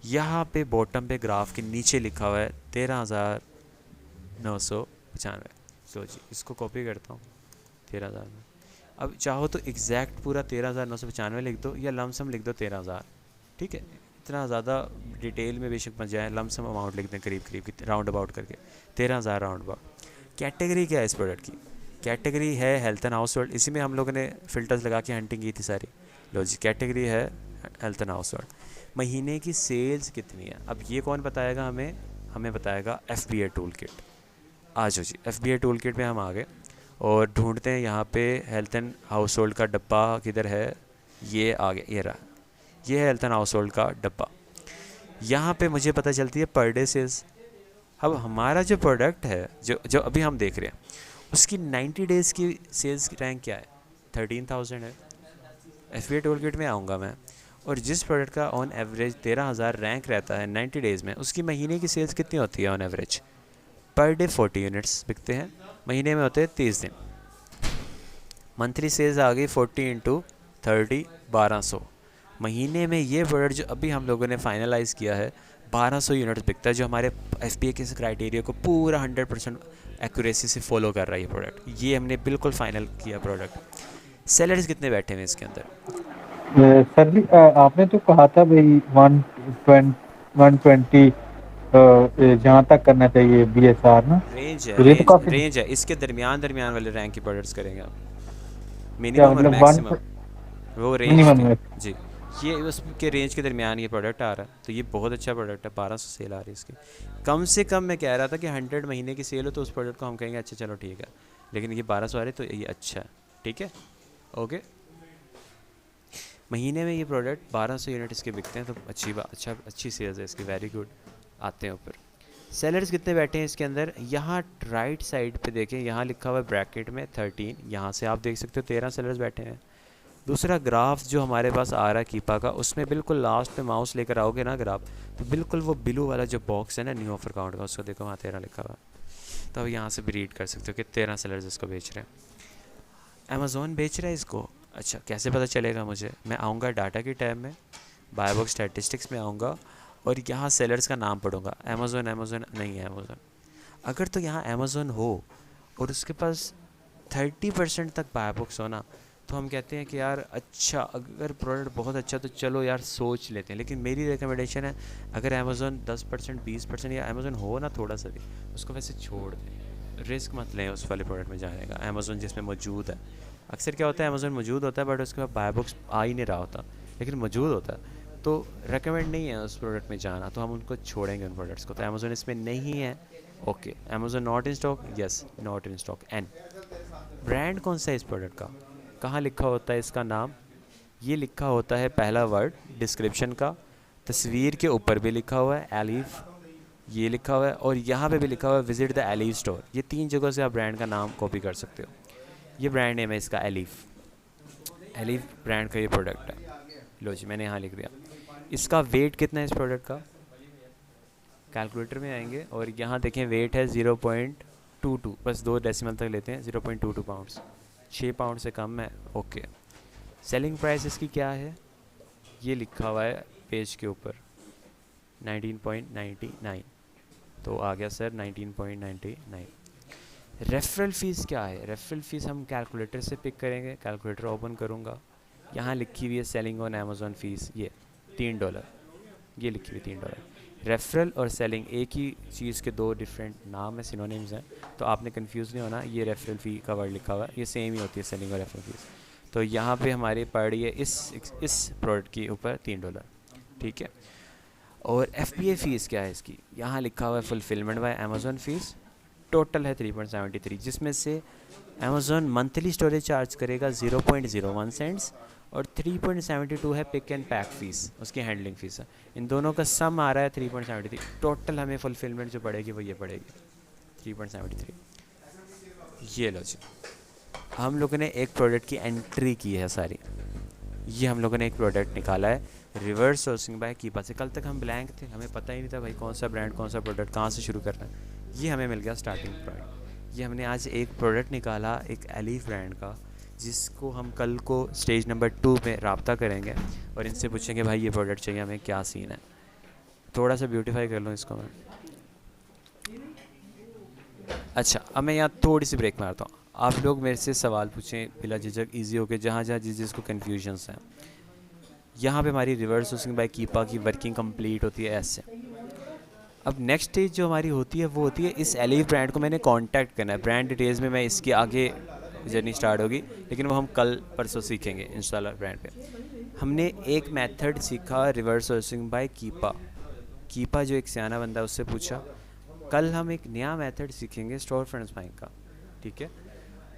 A: यहाँ पे बॉटम पे ग्राफ के नीचे लिखा हुआ है 13,995। लो जी, इसको कॉपी करता हूँ 13,000 में। अब चाहो तो एग्जैक्ट पूरा 13,995 लिख दो, या लमसम लिख दो 13,000। ठीक है, इतना ज़्यादा डिटेल में बेशक मत जाए, लमसम अमाउंट लिख दें करीब करीब राउंड अबाउट करके 13,000 राउंड अबाउट। कैटेगरी क्या है इस प्रोडक्ट की, कैटेगरी है हेल्थ एंड हाउस होल्ड। इसी में हम लोगों ने फ़िल्टर्स लगा के हंटिंग की थी सारी। लो जी, कैटेगरी है हेल्थ एंड हाउस होल्ड। महीने की सेल्स कितनी है, अब ये कौन बताएगा हमें? हमें बताएगा FBA टूल किट। आ जाओ जी, FBA टूल किट में हम आ गए और ढूंढते हैं यहाँ पे हेल्थ एंड हाउस होल्ड का डब्बा किधर है। ये आ गया, ये रहा, ये है हेल्थ एंड हाउस होल्ड का डब्बा। यहाँ पे मुझे पता चलती है पर डे सेल्स। अब हमारा जो प्रोडक्ट है जो जो अभी हम देख रहे हैं उसकी 90 डेज़ की सेल्स रैंक क्या है? 13,000 है। FBA टूल किट में आऊँगा मैं, और जिस प्रोडक्ट का ऑन एवरेज 13,000 रैंक रहता है 90 डेज़ में, उसकी महीने की सेल्स कितनी होती है on average? Per day 40 units बिकते हैं, महीने में होते हैं 30 दिन। मंथली सेल्स आ गई 40 इंटू 30, 1200। महीने में ये प्रोडक्ट जो अभी हम लोगों ने फाइनलाइज़ किया है 1200 यूनिट्स बिकता है, जो हमारे FBA के क्राइटेरिया को पूरा 100% एक्यूरेसी से फॉलो कर रहा है ये प्रोडक्ट। ये हमने बिल्कुल फाइनल किया प्रोडक्ट। सेलर्स कितने बैठे हुए इसके अंदर?
C: सर जी आपने तो कहा था भाई 120 जहाँ तक करना चाहिए BSR ना,
A: रेंज है,
C: तो ये तो काफी
A: रेंज है, इसके दरमियान वाले रैंक की प्रोडक्ट्स करेंगे आप,
C: क्या
A: मिनिमम और
C: मतलब
A: मैक्सिमम, वो रेंज
C: मिनिमम
A: थी
C: में।
A: जी। ये उसके रेंज के दरमियान ये प्रोडक्ट आ रहा है, तो ये बहुत अच्छा प्रोडक्ट है। 1200 सेल आ रही है इसकी। कम से कम मैं कह रहा था कि 100 महीने की सेल हो तो उस प्रोडक्ट को हम कहेंगे अच्छा चलो ठीक है, लेकिन ये 1200 आ रही तो ये अच्छा है, ठीक है, ओके। महीने में ये प्रोडक्ट 1200 यूनिट इसके बिकते हैं, तो अच्छी सेल्स है इसकी, वेरी गुड। आते हैं ऊपर, सेलर्स कितने बैठे हैं इसके अंदर? यहाँ राइट साइड पे देखें, यहाँ लिखा हुआ है ब्रैकेट में 13, यहाँ से आप देख सकते हो 13 सेलर्स बैठे हैं। दूसरा ग्राफ जो हमारे पास आ रहा है कीपा का, उसमें बिल्कुल लास्ट में माउस लेकर आओगे ना ग्राफ, तो बिल्कुल वो ब्लू वाला जो बॉक्स है ना न्यू ऑफर काउंट का, उसको देखो वहाँ 13 लिखा हुआ है। तो अब यहाँ से भी रीड कर सकते हो कि 13 सेलर्स इसको बेच रहे हैं। अमेज़ॉन बेच रहा है इसको। अच्छा, कैसे पता चलेगा मुझे? मैं आऊँगा डाटा की टैब में, बाय बुक स्टैटिस्टिक्स में आऊँगा और यहाँ सेलर्स का नाम पढ़ूंगा। अमेज़ॉन नहीं है अमेज़ॉन। अगर तो यहाँ अमेज़ॉन हो और उसके पास 30% तक बाय बुक्स हो ना, तो हम कहते हैं कि यार अच्छा, अगर प्रोडक्ट बहुत अच्छा तो चलो यार सोच लेते हैं। लेकिन मेरी रिकमेंडेशन है, अगर अमेज़ॉन 10% 20% या अमेज़ॉन हो ना थोड़ा सा भी, उसको वैसे छोड़ दें, रिस्क मत लें उस वाले प्रोडक्ट में जाने का। अमेज़ॉन जिसमें मौजूद है, अक्सर क्या होता है अमेज़ॉन मौजूद होता है बट उसके बाद बाय बुक्स आ ही नहीं रहा होता, लेकिन मौजूद होता है, तो रेकमेंड नहीं है उस प्रोडक्ट में जाना, तो हम उनको छोड़ेंगे उन प्रोडक्ट्स को। तो अमेज़ॉन इसमें नहीं है, okay. Amazon not in stock, yes not in stock. An brand कौन सा है इस प्रोडक्ट का? कहाँ लिखा होता है इसका नाम? ये लिखा होता है पहला वर्ड डिस्क्रिप्शन का, तस्वीर के ऊपर भी लिखा हुआ है एलीफ, ये लिखा हुआ है, और यहाँ पे भी लिखा हुआ है विजिट द एलीफ स्टोर। ये 3 जगहों से आप ब्रांड का नाम कॉपी कर सकते हो। ये ब्रांड नेम है इसका एलीफ ब्रांड का ये प्रोडक्ट है। लो जी, मैंने यहाँ लिख दिया। इसका वेट कितना है इस प्रोडक्ट का? कैलकुलेटर में आएंगे और यहाँ देखें वेट है 0.22, बस 2 डेसिमल तक लेते हैं, 0.22 पाउंड्स, 6 पाउंड से कम है, ओके। सेलिंग प्राइस इसकी क्या है? ये लिखा हुआ है पेज के ऊपर 19.99, तो आ गया सर 19.99। रेफरल फ़ीस क्या है? रेफरल फ़ीस हम कैलकुलेटर से पिक करेंगे। कैलकुलेटर ओपन करूँगा, यहाँ लिखी हुई है सेलिंग ऑन अमेज़ॉन फ़ीस, ये $3, ये लिखी हुई $3। रेफरल और सेलिंग एक ही चीज़ के 2 डिफरेंट नाम है, सिनोनिम्स हैं, तो आपने कंफ्यूज नहीं होना। ये रेफरल फ़ी का वर्ड लिखा हुआ है, ये सेम ही होती है सेलिंग और रेफरल फ़ीस। तो यहाँ पे हमारी पड़ रही है इस प्रोडक्ट के ऊपर $3, ठीक है। और FBA फ़ीस क्या है इसकी? यहाँ लिखा हुआ है fulfilment bye Amazon fees, total है 3.73, जिसमें से अमेज़ॉन मंथली स्टोरेज चार्ज करेगा 0.01 सेंट्स और 3.72 है पिक एंड पैक फ़ीस, उसकी हैंडलिंग फ़ीस है। इन दोनों का सम आ रहा है 3.73। टोटल हमें फुलफिलमेंट जो पड़ेगी वो ये पड़ेगी 3.73। ये लो जी, हम लोगों ने एक प्रोडक्ट की एंट्री की है सारी। ये हम लोगों ने एक प्रोडक्ट निकाला है रिवर्स सोर्सिंग बाय कीपा से। कल तक हम ब्लैंक थे, हमें पता ही नहीं था भाई कौन सा ब्रांड कौन सा प्रोडक्ट कहाँ से शुरू करना है। ये हमें मिल गया स्टार्टिंग पॉइंट। ये हमने आज एक प्रोडक्ट निकाला एक एलीफ ब्रांड का, जिसको हम कल को स्टेज नंबर 2 में रब्ता करेंगे और इनसे पूछेंगे भाई ये प्रोडक्ट चाहिए हमें, क्या सीन है। थोड़ा सा ब्यूटीफाई कर लूँ इसको मैं। अच्छा, अब मैं यहाँ थोड़ी सी ब्रेक मारता हूँ। आप लोग मेरे से सवाल पूछें बिला झिझक, ईजी होके, जहाँ जहाँ जिसको कन्फ्यूजन्स हैं। यहाँ पे हमारी रिवर्स सोर्सिंग बाय कीपा की वर्किंग कंप्लीट होती है ऐसे। अब नेक्स्ट स्टेज जो हमारी होती है वो होती है इस एलीफ ब्रांड को मैंने कांटेक्ट करना है। ब्रांड डिटेल्स में मैं इसके आगे जर्नी स्टार्ट होगी, लेकिन वो हम कल परसों सीखेंगे इंशाल्लाह ब्रांड पे। हमने एक मेथड सीखा रिवर्स सोर्सिंग बाय कीपा। कीपा जो एक सियाना बंदा है उससे पूछा। कल हम एक नया मेथड सीखेंगे स्टोर फ्रंट बाइंग का, ठीक है।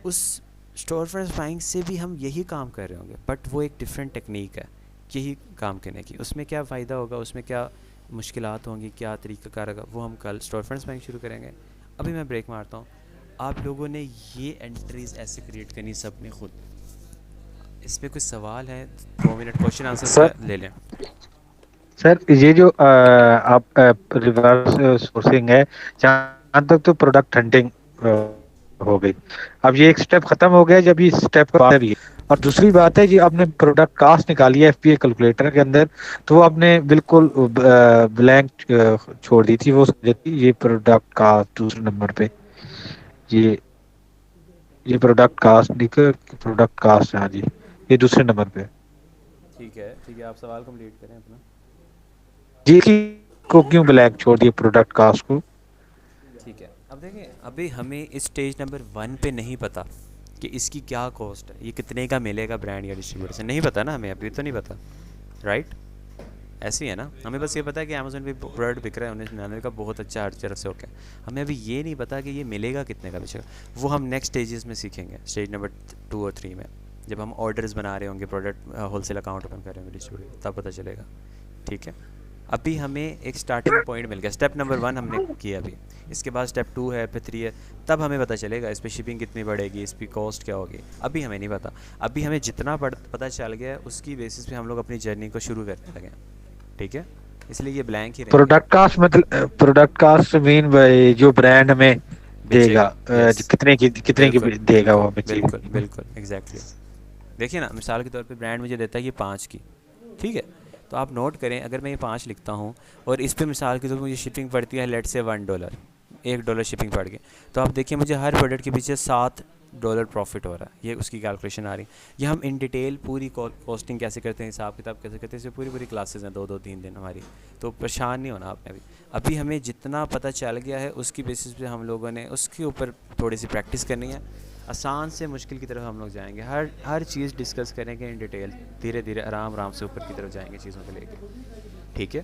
A: उस स्टोर फ्रंट बाइंग से भी हम यही काम कर रहे होंगे, बट वो एक डिफरेंट टेक्निक है यही काम करने की। उसमें क्या फ़ायदा होगा, उसमें क्या मुश्किलात होंगी, क्या तरीक़ाकार होगा, वो हम कल स्टोर फ्रंट बाइंग शुरू करेंगे। अभी मैं ब्रेक मारता हूँ। आप लोगों ने ये एंट्रीज़ ऐसे क्रिएट करनी सब ने खुद। इस पर कुछ सवाल है, 2 मिनट क्वेश्चन आंसर
C: सर
A: का ले लें।
C: सर ये जो आप रिवर्स सोर्सिंग है, जहाँ तक तो प्रोडक्ट हंटिंग हो गई, अब ये एक स्टेप खत्म हो गया जब ये स्टेप का भी है। और दूसरी बात है जी, आपने प्रोडक्ट कास्ट निकाली है एफपीए कैलकुलेटर के अंदर, तो वो आपने बिल्कुल ब्लैंक छोड़ दी थी, वो ये प्रोडक्ट कास्ट दूसरे नंबर पे, ये ये प्रोडक्ट कास्ट लिखो, प्रोडक्ट कास्ट, हाँ जी, ये दूसरे नंबर पे
A: ठीक है, ठीक है, आप सवाल कंप्लीट करें अपना।
C: जी। को क्यों ब्लैंक छोड़ दिया प्रोडक्ट कास्ट को?
A: ठीक है, अब देखिए, अभी हमें इस स्टेज नंबर 1 पे नहीं पता कि इसकी क्या कॉस्ट है, ये कितने का मिलेगा ब्रांड या डिस्ट्रीब्यूटर से, नहीं पता ना हमें, अभी तो नहीं पता, राइट। ऐसे ही है ना, हमें बस ये पता है कि अमेज़न पे प्रोडक्ट बिक रहा है 1999 का, बहुत अच्छा हर तरफ से होकर। हमें अभी ये नहीं पता कि ये मिलेगा कितने का बिकेगा, वो हम नेक्स्ट स्टेजेस में सीखेंगे, स्टेज नंबर 2 और 3 में, जब हम ऑर्डर्स बना रहे होंगे, प्रोडक्ट होलसेल अकाउंट ओपन कर रहे होंगे डिस्ट्रीब्यूटर, तब पता चलेगा, ठीक है। अभी हमें एक स्टार्टिंग पॉइंट मिल गया, स्टेप नंबर 1 हमने किया अभी, इसके बाद स्टेप 2 है, फिर 3 है, तब हमें पता चलेगा इस पर शिपिंग कितनी बढ़ेगी, इस पर कॉस्ट क्या होगी, अभी हमें नहीं पता। अभी हमें जितना पता चल गया है उसकी बेसिस पे हम लोग अपनी जर्नी को शुरू करने लगे, ठीक है, इसलिए ये ब्लैंक ही रहेंगे।
C: प्रोडक्ट कास्ट मतलब प्रोडक्ट कास्ट मीन भाई जो ब्रांड हमें देगा,
A: बेचेगा, यस,
C: कितने की
A: बिल्कुल,
C: देगा वो हमें चीज।
A: बिल्कुल, बिल्कुल, एग्जैक्टली। देखिए ना, मिसाल के तौर पे ब्रांड मुझे देता है ये 5 की, ठीक है, तो आप नोट करें, अगर मैं ये 5 लिखता हूँ और इस पे मिसाल के तौर पर मुझे शिपिंग पड़ती है लेट से $1, $1 शिपिंग पड़ गई, तो आप देखिए मुझे हर प्रोडक्ट के पीछे $7 प्रॉफिट हो रहा है, ये उसकी कैलकुलेशन आ रही है। ये हम इन डिटेल पूरी कॉस्टिंग कैसे करते हैं, हिसाब किताब कैसे करते हैं, इसमें पूरी पूरी क्लासेस हैं, 2-2-3 दिन हमारी, तो परेशान नहीं होना आपने। अभी हमें जितना पता चल गया है उसकी बेसिस पे हम लोगों ने उसके ऊपर थोड़ी सी प्रैक्टिस करनी है, आसान से मुश्किल की तरफ हम लोग जाएंगे, हर चीज़ डिस्कस करेंगे इन डिटेल, धीरे धीरे आराम आराम से ऊपर की तरफ जाएंगे चीज़ों को लेके, ठीक है।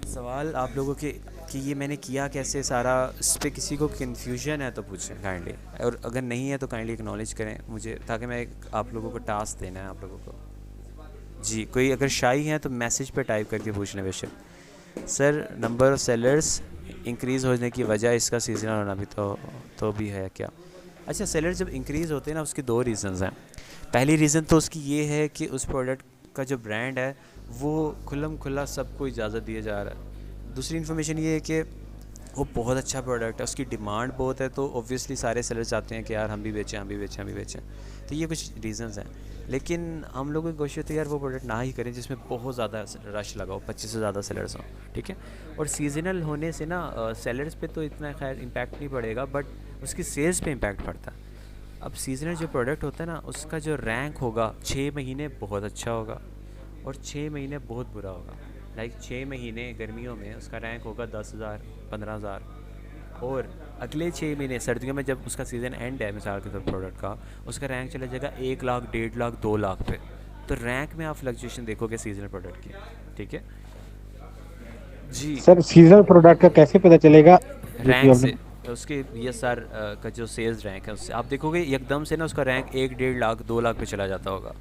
A: सवाल आप लोगों के कि ये मैंने किया कैसे सारा, इस पर किसी को कन्फ्यूजन है तो पूछें काइंडली, और अगर नहीं है तो काइंडली एक्नॉलेज करें मुझे, ताकि मैं आप लोगों को टास्क देना है आप लोगों को। जी, कोई अगर शाई है तो मैसेज पे टाइप करके पूछ लें बेशक। Sir, number of sellers increase होने की वजह इसका सीजनल होना भी तो भी है क्या? अच्छा, सेलर जब इंक्रीज़ होते हैं ना, उसके 2 रीज़न्स हैं। पहली रीज़न तो उसकी ये है कि उस प्रोडक्ट का जो ब्रांड है वो खुल्लम खुल्ला सबको इजाज़त दिया जा रहा है। दूसरी इन्फॉर्मेशन ये है कि वो बहुत अच्छा प्रोडक्ट है, उसकी डिमांड बहुत है, तो ऑब्वियसली सारे सेलर चाहते हैं कि यार हम भी बेचें, हम भी बेचें, हम भी बेचें। तो ये कुछ रीज़न्स हैं, लेकिन हम लोगों की कोशिश होती है यार वो प्रोडक्ट ना ही करें जिसमें बहुत ज़्यादा रश लगा हो, 25 से ज़्यादा सेलर्स हों, ठीक है। और सीजनल होने से ना सेलर्स पे तो इतना खैर इम्पैक्ट नहीं पड़ेगा, बट उसकी सेल्स पे इम्पैक्ट पड़ता है। अब सीजनल जो प्रोडक्ट होता है ना, उसका जो रैंक होगा 6 महीने बहुत अच्छा होगा और 6 महीने बहुत बुरा होगा। लाइक 6 महीने गर्मियों में उसका रैंक होगा 10,000 15,000, और अगले 6 महीने सर्दियों में जब उसका सीज़न एंड है मिसाल के तौर प्रोडक्ट का, उसका रैंक चला जाएगा 1 लाख, 1.5 लाख, 2 लाख पे। तो रैंक में आप फ्लक्चुएशन देखोगे सीजनल प्रोडक्ट की, ठीक है जी।
C: सर सीजनल प्रोडक्ट का कैसे पता चलेगा?
A: रैंक से उसके BSR का जो सेल्स रैंक है उससे आप देखोगे एकदम से ना उसका रैंक 1-1.5 लाख, 2 लाख पे चला जाता होगा,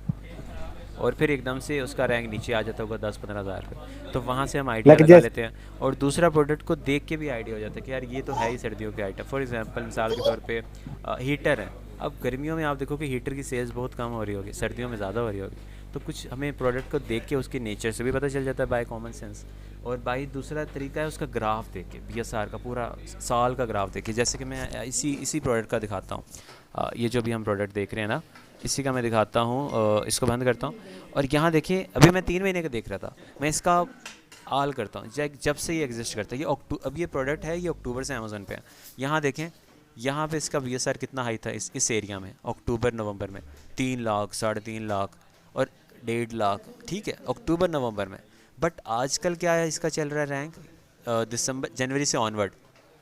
A: और फिर एकदम से उसका रैंक नीचे आ जाता होगा 10-15 हज़ार पे। तो वहाँ से हम आइडिया लगा लेते हैं, और दूसरा प्रोडक्ट को देख के भी आइडिया हो जाता है कि यार ये तो है ही सर्दियों के आइटम। फॉर एग्जांपल मिसाल के तौर पे हीटर है, अब गर्मियों में आप देखोगे हीटर की सेल्स बहुत कम हो रही होगी, सर्दियों में ज़्यादा हो रही होगी, तो कुछ हमें प्रोडक्ट को देख के उसके नेचर से भी पता चल जाता है बाय कॉमन सेंस। और बाई दूसरा तरीका है उसका ग्राफ देख के, BSR का पूरा साल का ग्राफ देख के, जैसे कि मैं इसी प्रोडक्ट का दिखाता हूँ। ये जो भी हम प्रोडक्ट देख रहे हैं ना, इसी का मैं दिखाता हूँ, इसको बंद करता हूँ, और यहाँ देखिए अभी मैं 3 महीने का देख रहा था, मैं इसका आल करता हूँ जब से ये एग्जिस्ट करता है, ये अब ये प्रोडक्ट है, ये अक्टूबर से अमेज़न पे है। यहाँ देखें, यहाँ पे इसका BSR कितना हाई था इस एरिया में अक्टूबर नवंबर में, 3 लाख, 3.5 लाख और 1.5 लाख, ठीक है, अक्टूबर नवंबर में। बट आजकल क्या है इसका चल रहा है रैंक, जनवरी से ऑनवर्ड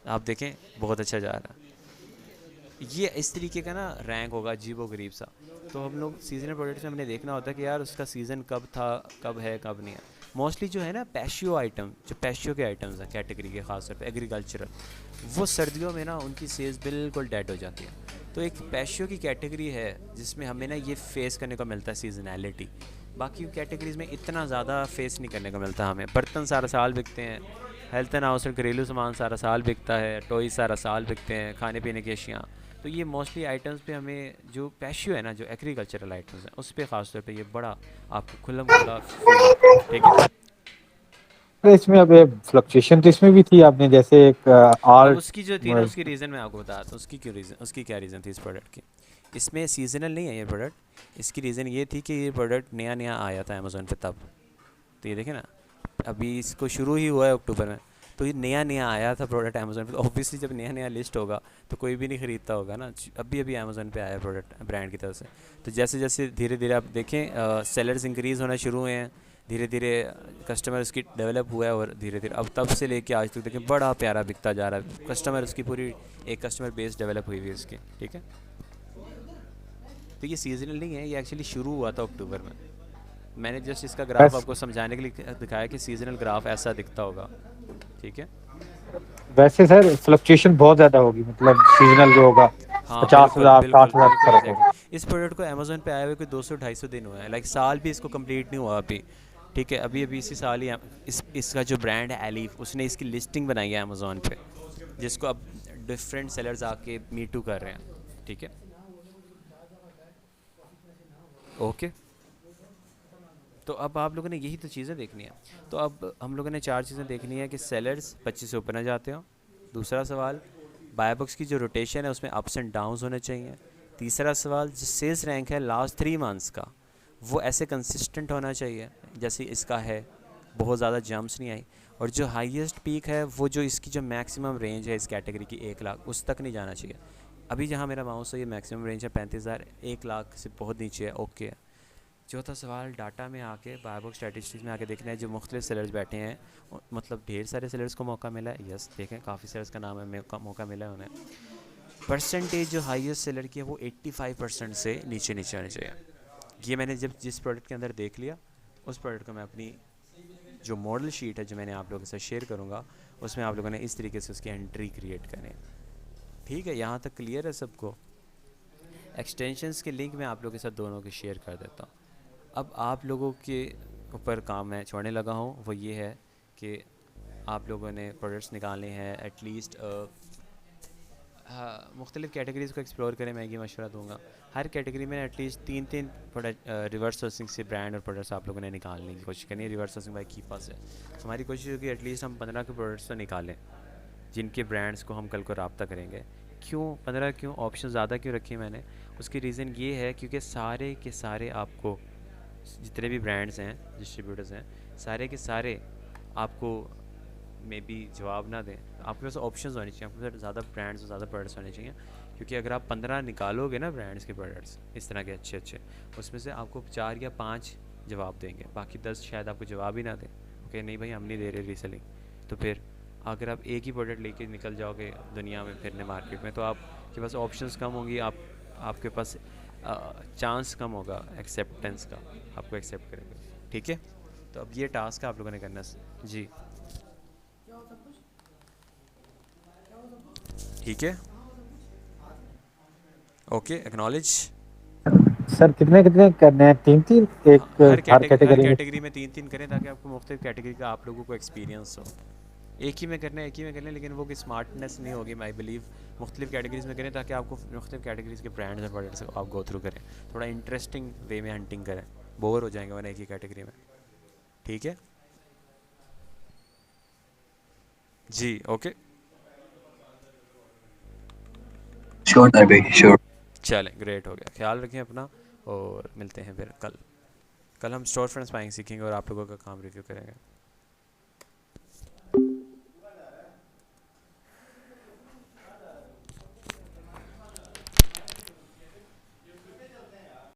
A: आप देखें बहुत अच्छा जा रहा है। ये इस तरीके का ना रैंक होगा अजीबो गरीब सा। तो हम लोग सीजनल प्रोडक्ट्स में हमने देखना होता है कि यार उसका सीज़न कब था, कब है, कब नहीं है। मोस्टली जो है ना पैशियो आइटम, जो पैशियो के आइटम्स हैं कैटेगरी के, खासतौर पे एग्रीकल्चरल, वो सर्दियों में ना उनकी सेल्स बिल्कुल डेड हो जाती है। तो एक पैशियो की कैटेगरी है जिसमें हमें ना ये फेस करने को मिलता है सीजनैलिटी। बाकी कैटेगरीज में इतना ज़्यादा फेस नहीं करने को मिलता हमें। बर्तन सारा साल बिकते हैं, हेल्थ एंड हाउस घरेलू सामान सारा साल बिकता है, टॉय सारा साल बिकते हैं, खाने पीने की अशियाँ। तो ये मोस्टली आइटम्स पे हमें जो पैशियो है ना, जो एग्रीकल्चरल आइटम्स हैं, उस पर ख़ास तौर पे ये बड़ा आपको खुल्लम खुल्ला फील होता है। ठीक है।
C: तो इसमें अब फ्लक्चुएशन तो इसमें भी थी, आपने जैसे एक
A: अब
C: आर्ट।
A: उसकी जो थी ना, उसकी रीज़न मैं आपको बताता हूँ उसकी क्यों रीज़न, उसकी क्या रीज़न थी इस प्रोडक्ट की। इसमें सीजनल नहीं है ये प्रोडक्ट। इसकी रीज़न ये थी कि ये प्रोडक्ट नया नया आया था अमेज़ोन पे तब। तो ये देखें ना, अभी इसको शुरू ही हुआ है अक्टूबर में। तो ये नया नया आया था प्रोडक्ट अमेज़ोन पे। तो ऑब्वियसली जब नया नया लिस्ट होगा तो कोई भी नहीं ख़रीदता होगा ना। अभी अभी अमेज़ोन पे आया प्रोडक्ट ब्रांड की तरफ से। तो जैसे जैसे धीरे धीरे आप देखें सेलर्स इंक्रीज़ होना शुरू हुए हैं, धीरे धीरे कस्टमर उसकी डेवलप हुआ है, और धीरे धीरे अब तब से लेके आज तक देखें बड़ा प्यारा बिकता जा रहा है। कस्टमर उसकी पूरी एक कस्टमर बेस डेवलप हुई हुई है इसकी। ठीक है। तो ये सीजनल नहीं है, ये एक्चुअली शुरू हुआ था अक्टूबर में। मैंने जस्ट इसका ग्राफ
C: बस
A: आपको समझाने के लिए दिखाया कि सीजनल ग्राफ ऐसा दिखता होगा। ठीक है।
C: वैसे सर फ्लक्चुएशन बहुत ज़्यादा होगी, मतलब सीजनल जो होगा
A: हाँ
C: 50,000
A: बिल्कुल
C: 60,000
A: बिल्कुल
C: फर्क होगा।
A: एग्जैक्टली। इस प्रोडक्ट को अमेज़ोन पे आए हुए कोई 200-250 दिन हुए हैं, लाइक साल भी इसको कंप्लीट नहीं हुआ अभी। ठीक है। अभी अभी इसी साल ही इसका जो ब्रांड है एलीफ, उसने इसकी लिस्टिंग बनाई है अमेज़ोन पे, जिसको अब डिफरेंट सेलर्स आके मीटू कर रहे हैं। ठीक है। ओके। तो अब आप लोगों ने यही तो चीज़ें देखनी है। तो अब हम लोगों ने 4 चीज़ें देखनी है कि सेलर्स 25 से ऊपर ना जाते हो। दूसरा सवाल, बाय बॉक्स की जो रोटेशन है उसमें अप्स एंड डाउन्स होने चाहिए। तीसरा सवाल, जो सेल्स रैंक है लास्ट 3 मंथ्स का, वो ऐसे कंसिस्टेंट होना चाहिए जैसे इसका है, बहुत ज़्यादा जंप्स नहीं आई। और जो हाईएस्ट पीक है, वो जो इसकी जो मैक्सिमम रेंज है इस कैटेगरी की 1 लाख, उस तक नहीं जाना चाहिए। अभी जहाँ मेरा माउस है ये मैक्सिमम रेंज है 35,000, 1 लाख से बहुत नीचे है, ओके है। चौथा सवाल, डाटा में आके बाय बॉक्स स्टैटिस्टिक्स में आके देखना है जो मुख्तलिफ सेलर्स बैठे हैं, मतलब ढेर सारे सेलर्स को मौका मिला है। यस, देखें काफ़ी सेलर्स का नाम है, मौका मिला है उन्हें। परसेंटेज जो हाईएस्ट सेलर की है वो 85% से नीचे नीचे आनी चाहिए। ये मैंने जब जिस प्रोडक्ट के अंदर देख लिया, उस प्रोडक्ट को मैं अपनी जो मॉडल शीट है जो मैंने आप लोगों के साथ शेयर करूँगा, उसमें आप लोगों ने इस तरीके से उसकी एंट्री क्रिएट करनी है। ठीक है, यहाँ तक क्लियर है सबको। एक्सटेंशंस के लिंक मैं आप लोगों के साथ दोनों के शेयर कर देता हूँ। अब आप लोगों के ऊपर काम मैं छोड़ने लगा हूँ, वो ये है कि आप लोगों ने प्रोडक्ट्स निकालने हैं एटलीस्ट मुख्तलिफ़ कैटेगरीज़ को एक्सप्लोर करें। मैं ये मशवरा दूंगा, हर कैटेगरी में एटलीस्ट 3-3 प्रोडक्ट रिवर्स सोर्सिंग से ब्रांड और प्रोडक्ट्स आप लोगों ने निकालने की कोशिश करनी है। रिवर्स सोर्सिंग बाई की पास है, हमारी कोशिश होगी एटलीस्ट हम 15 के प्रोडक्ट्स तो निकालें जिनके ब्रांड्स को हम कल को रब्ता करेंगे। क्यों 15, क्यों ऑप्शन ज़्यादा क्यों रखी मैंने, उसकी रीज़न ये है क्योंकि सारे के सारे आपको, जितने भी ब्रांड्स हैं, डिस्ट्रीब्यूटर्स हैं, सारे के सारे आपको मे बी जवाब ना दें। आपके पास ऑप्शंस होने चाहिए, आपके पास ज़्यादा ब्रांड्स और ज़्यादा प्रोडक्ट्स होने चाहिए। क्योंकि अगर आप 15 निकालोगे ना ब्रांड्स के प्रोडक्ट्स इस तरह के अच्छे अच्छे, उसमें से आपको 4 या 5 जवाब देंगे, बाकी 10 शायद आपको जवाब ही ना दें। ओके, नहीं भाई हम नहीं दे रहे रीसेलिंग। तो फिर अगर आप एक ही प्रोडक्ट लेके निकल जाओगे दुनिया में फिरने मार्केट में, तो आपके पास ऑप्शंस कम होंगी, आपके पास चांस कम होगा एक्सेप्टेंस का, आपको एक्सेप्ट करेंगे। ठीक है। तो अब ये टास्क आप लोगों ने करना जी। ठीक है, ओके, एक्नॉलेज।
C: सर कितने कितने करने हैं? 3-3 एक
A: हर
C: हर कैटेगरी में?
A: कैटेगरी में 3-3 करें ताकि आपको मुख्तलिफ कैटेगरी का आप लोगों को एक्सपीरियंस हो। एक ही में करना है, एक ही में करना है, लेकिन वो कि स्मार्टनेस नहीं होगी आई बिलीव। मुख्तलिफ कैटेगरीज में करें ताकि आपको मुख्तलिफ कैटेगरीज के ब्रांड्स और प्रोडक्ट्स को आप गो थ्रू करें, थोड़ा इंटरेस्टिंग वे में हंटिंग करें, बोर हो जाएंगे वरना एक ही कैटेगरी में। ठीक है जी, ओके,
B: श्योर था भाई, श्योर।
A: चलें, ग्रेट हो गया। ख्याल रखें अपना, और मिलते हैं फिर कल। कल हम स्टोर फ्रंट्स बाइंग सीखेंगे और आप लोगों का काम रिव्यू करेंगे।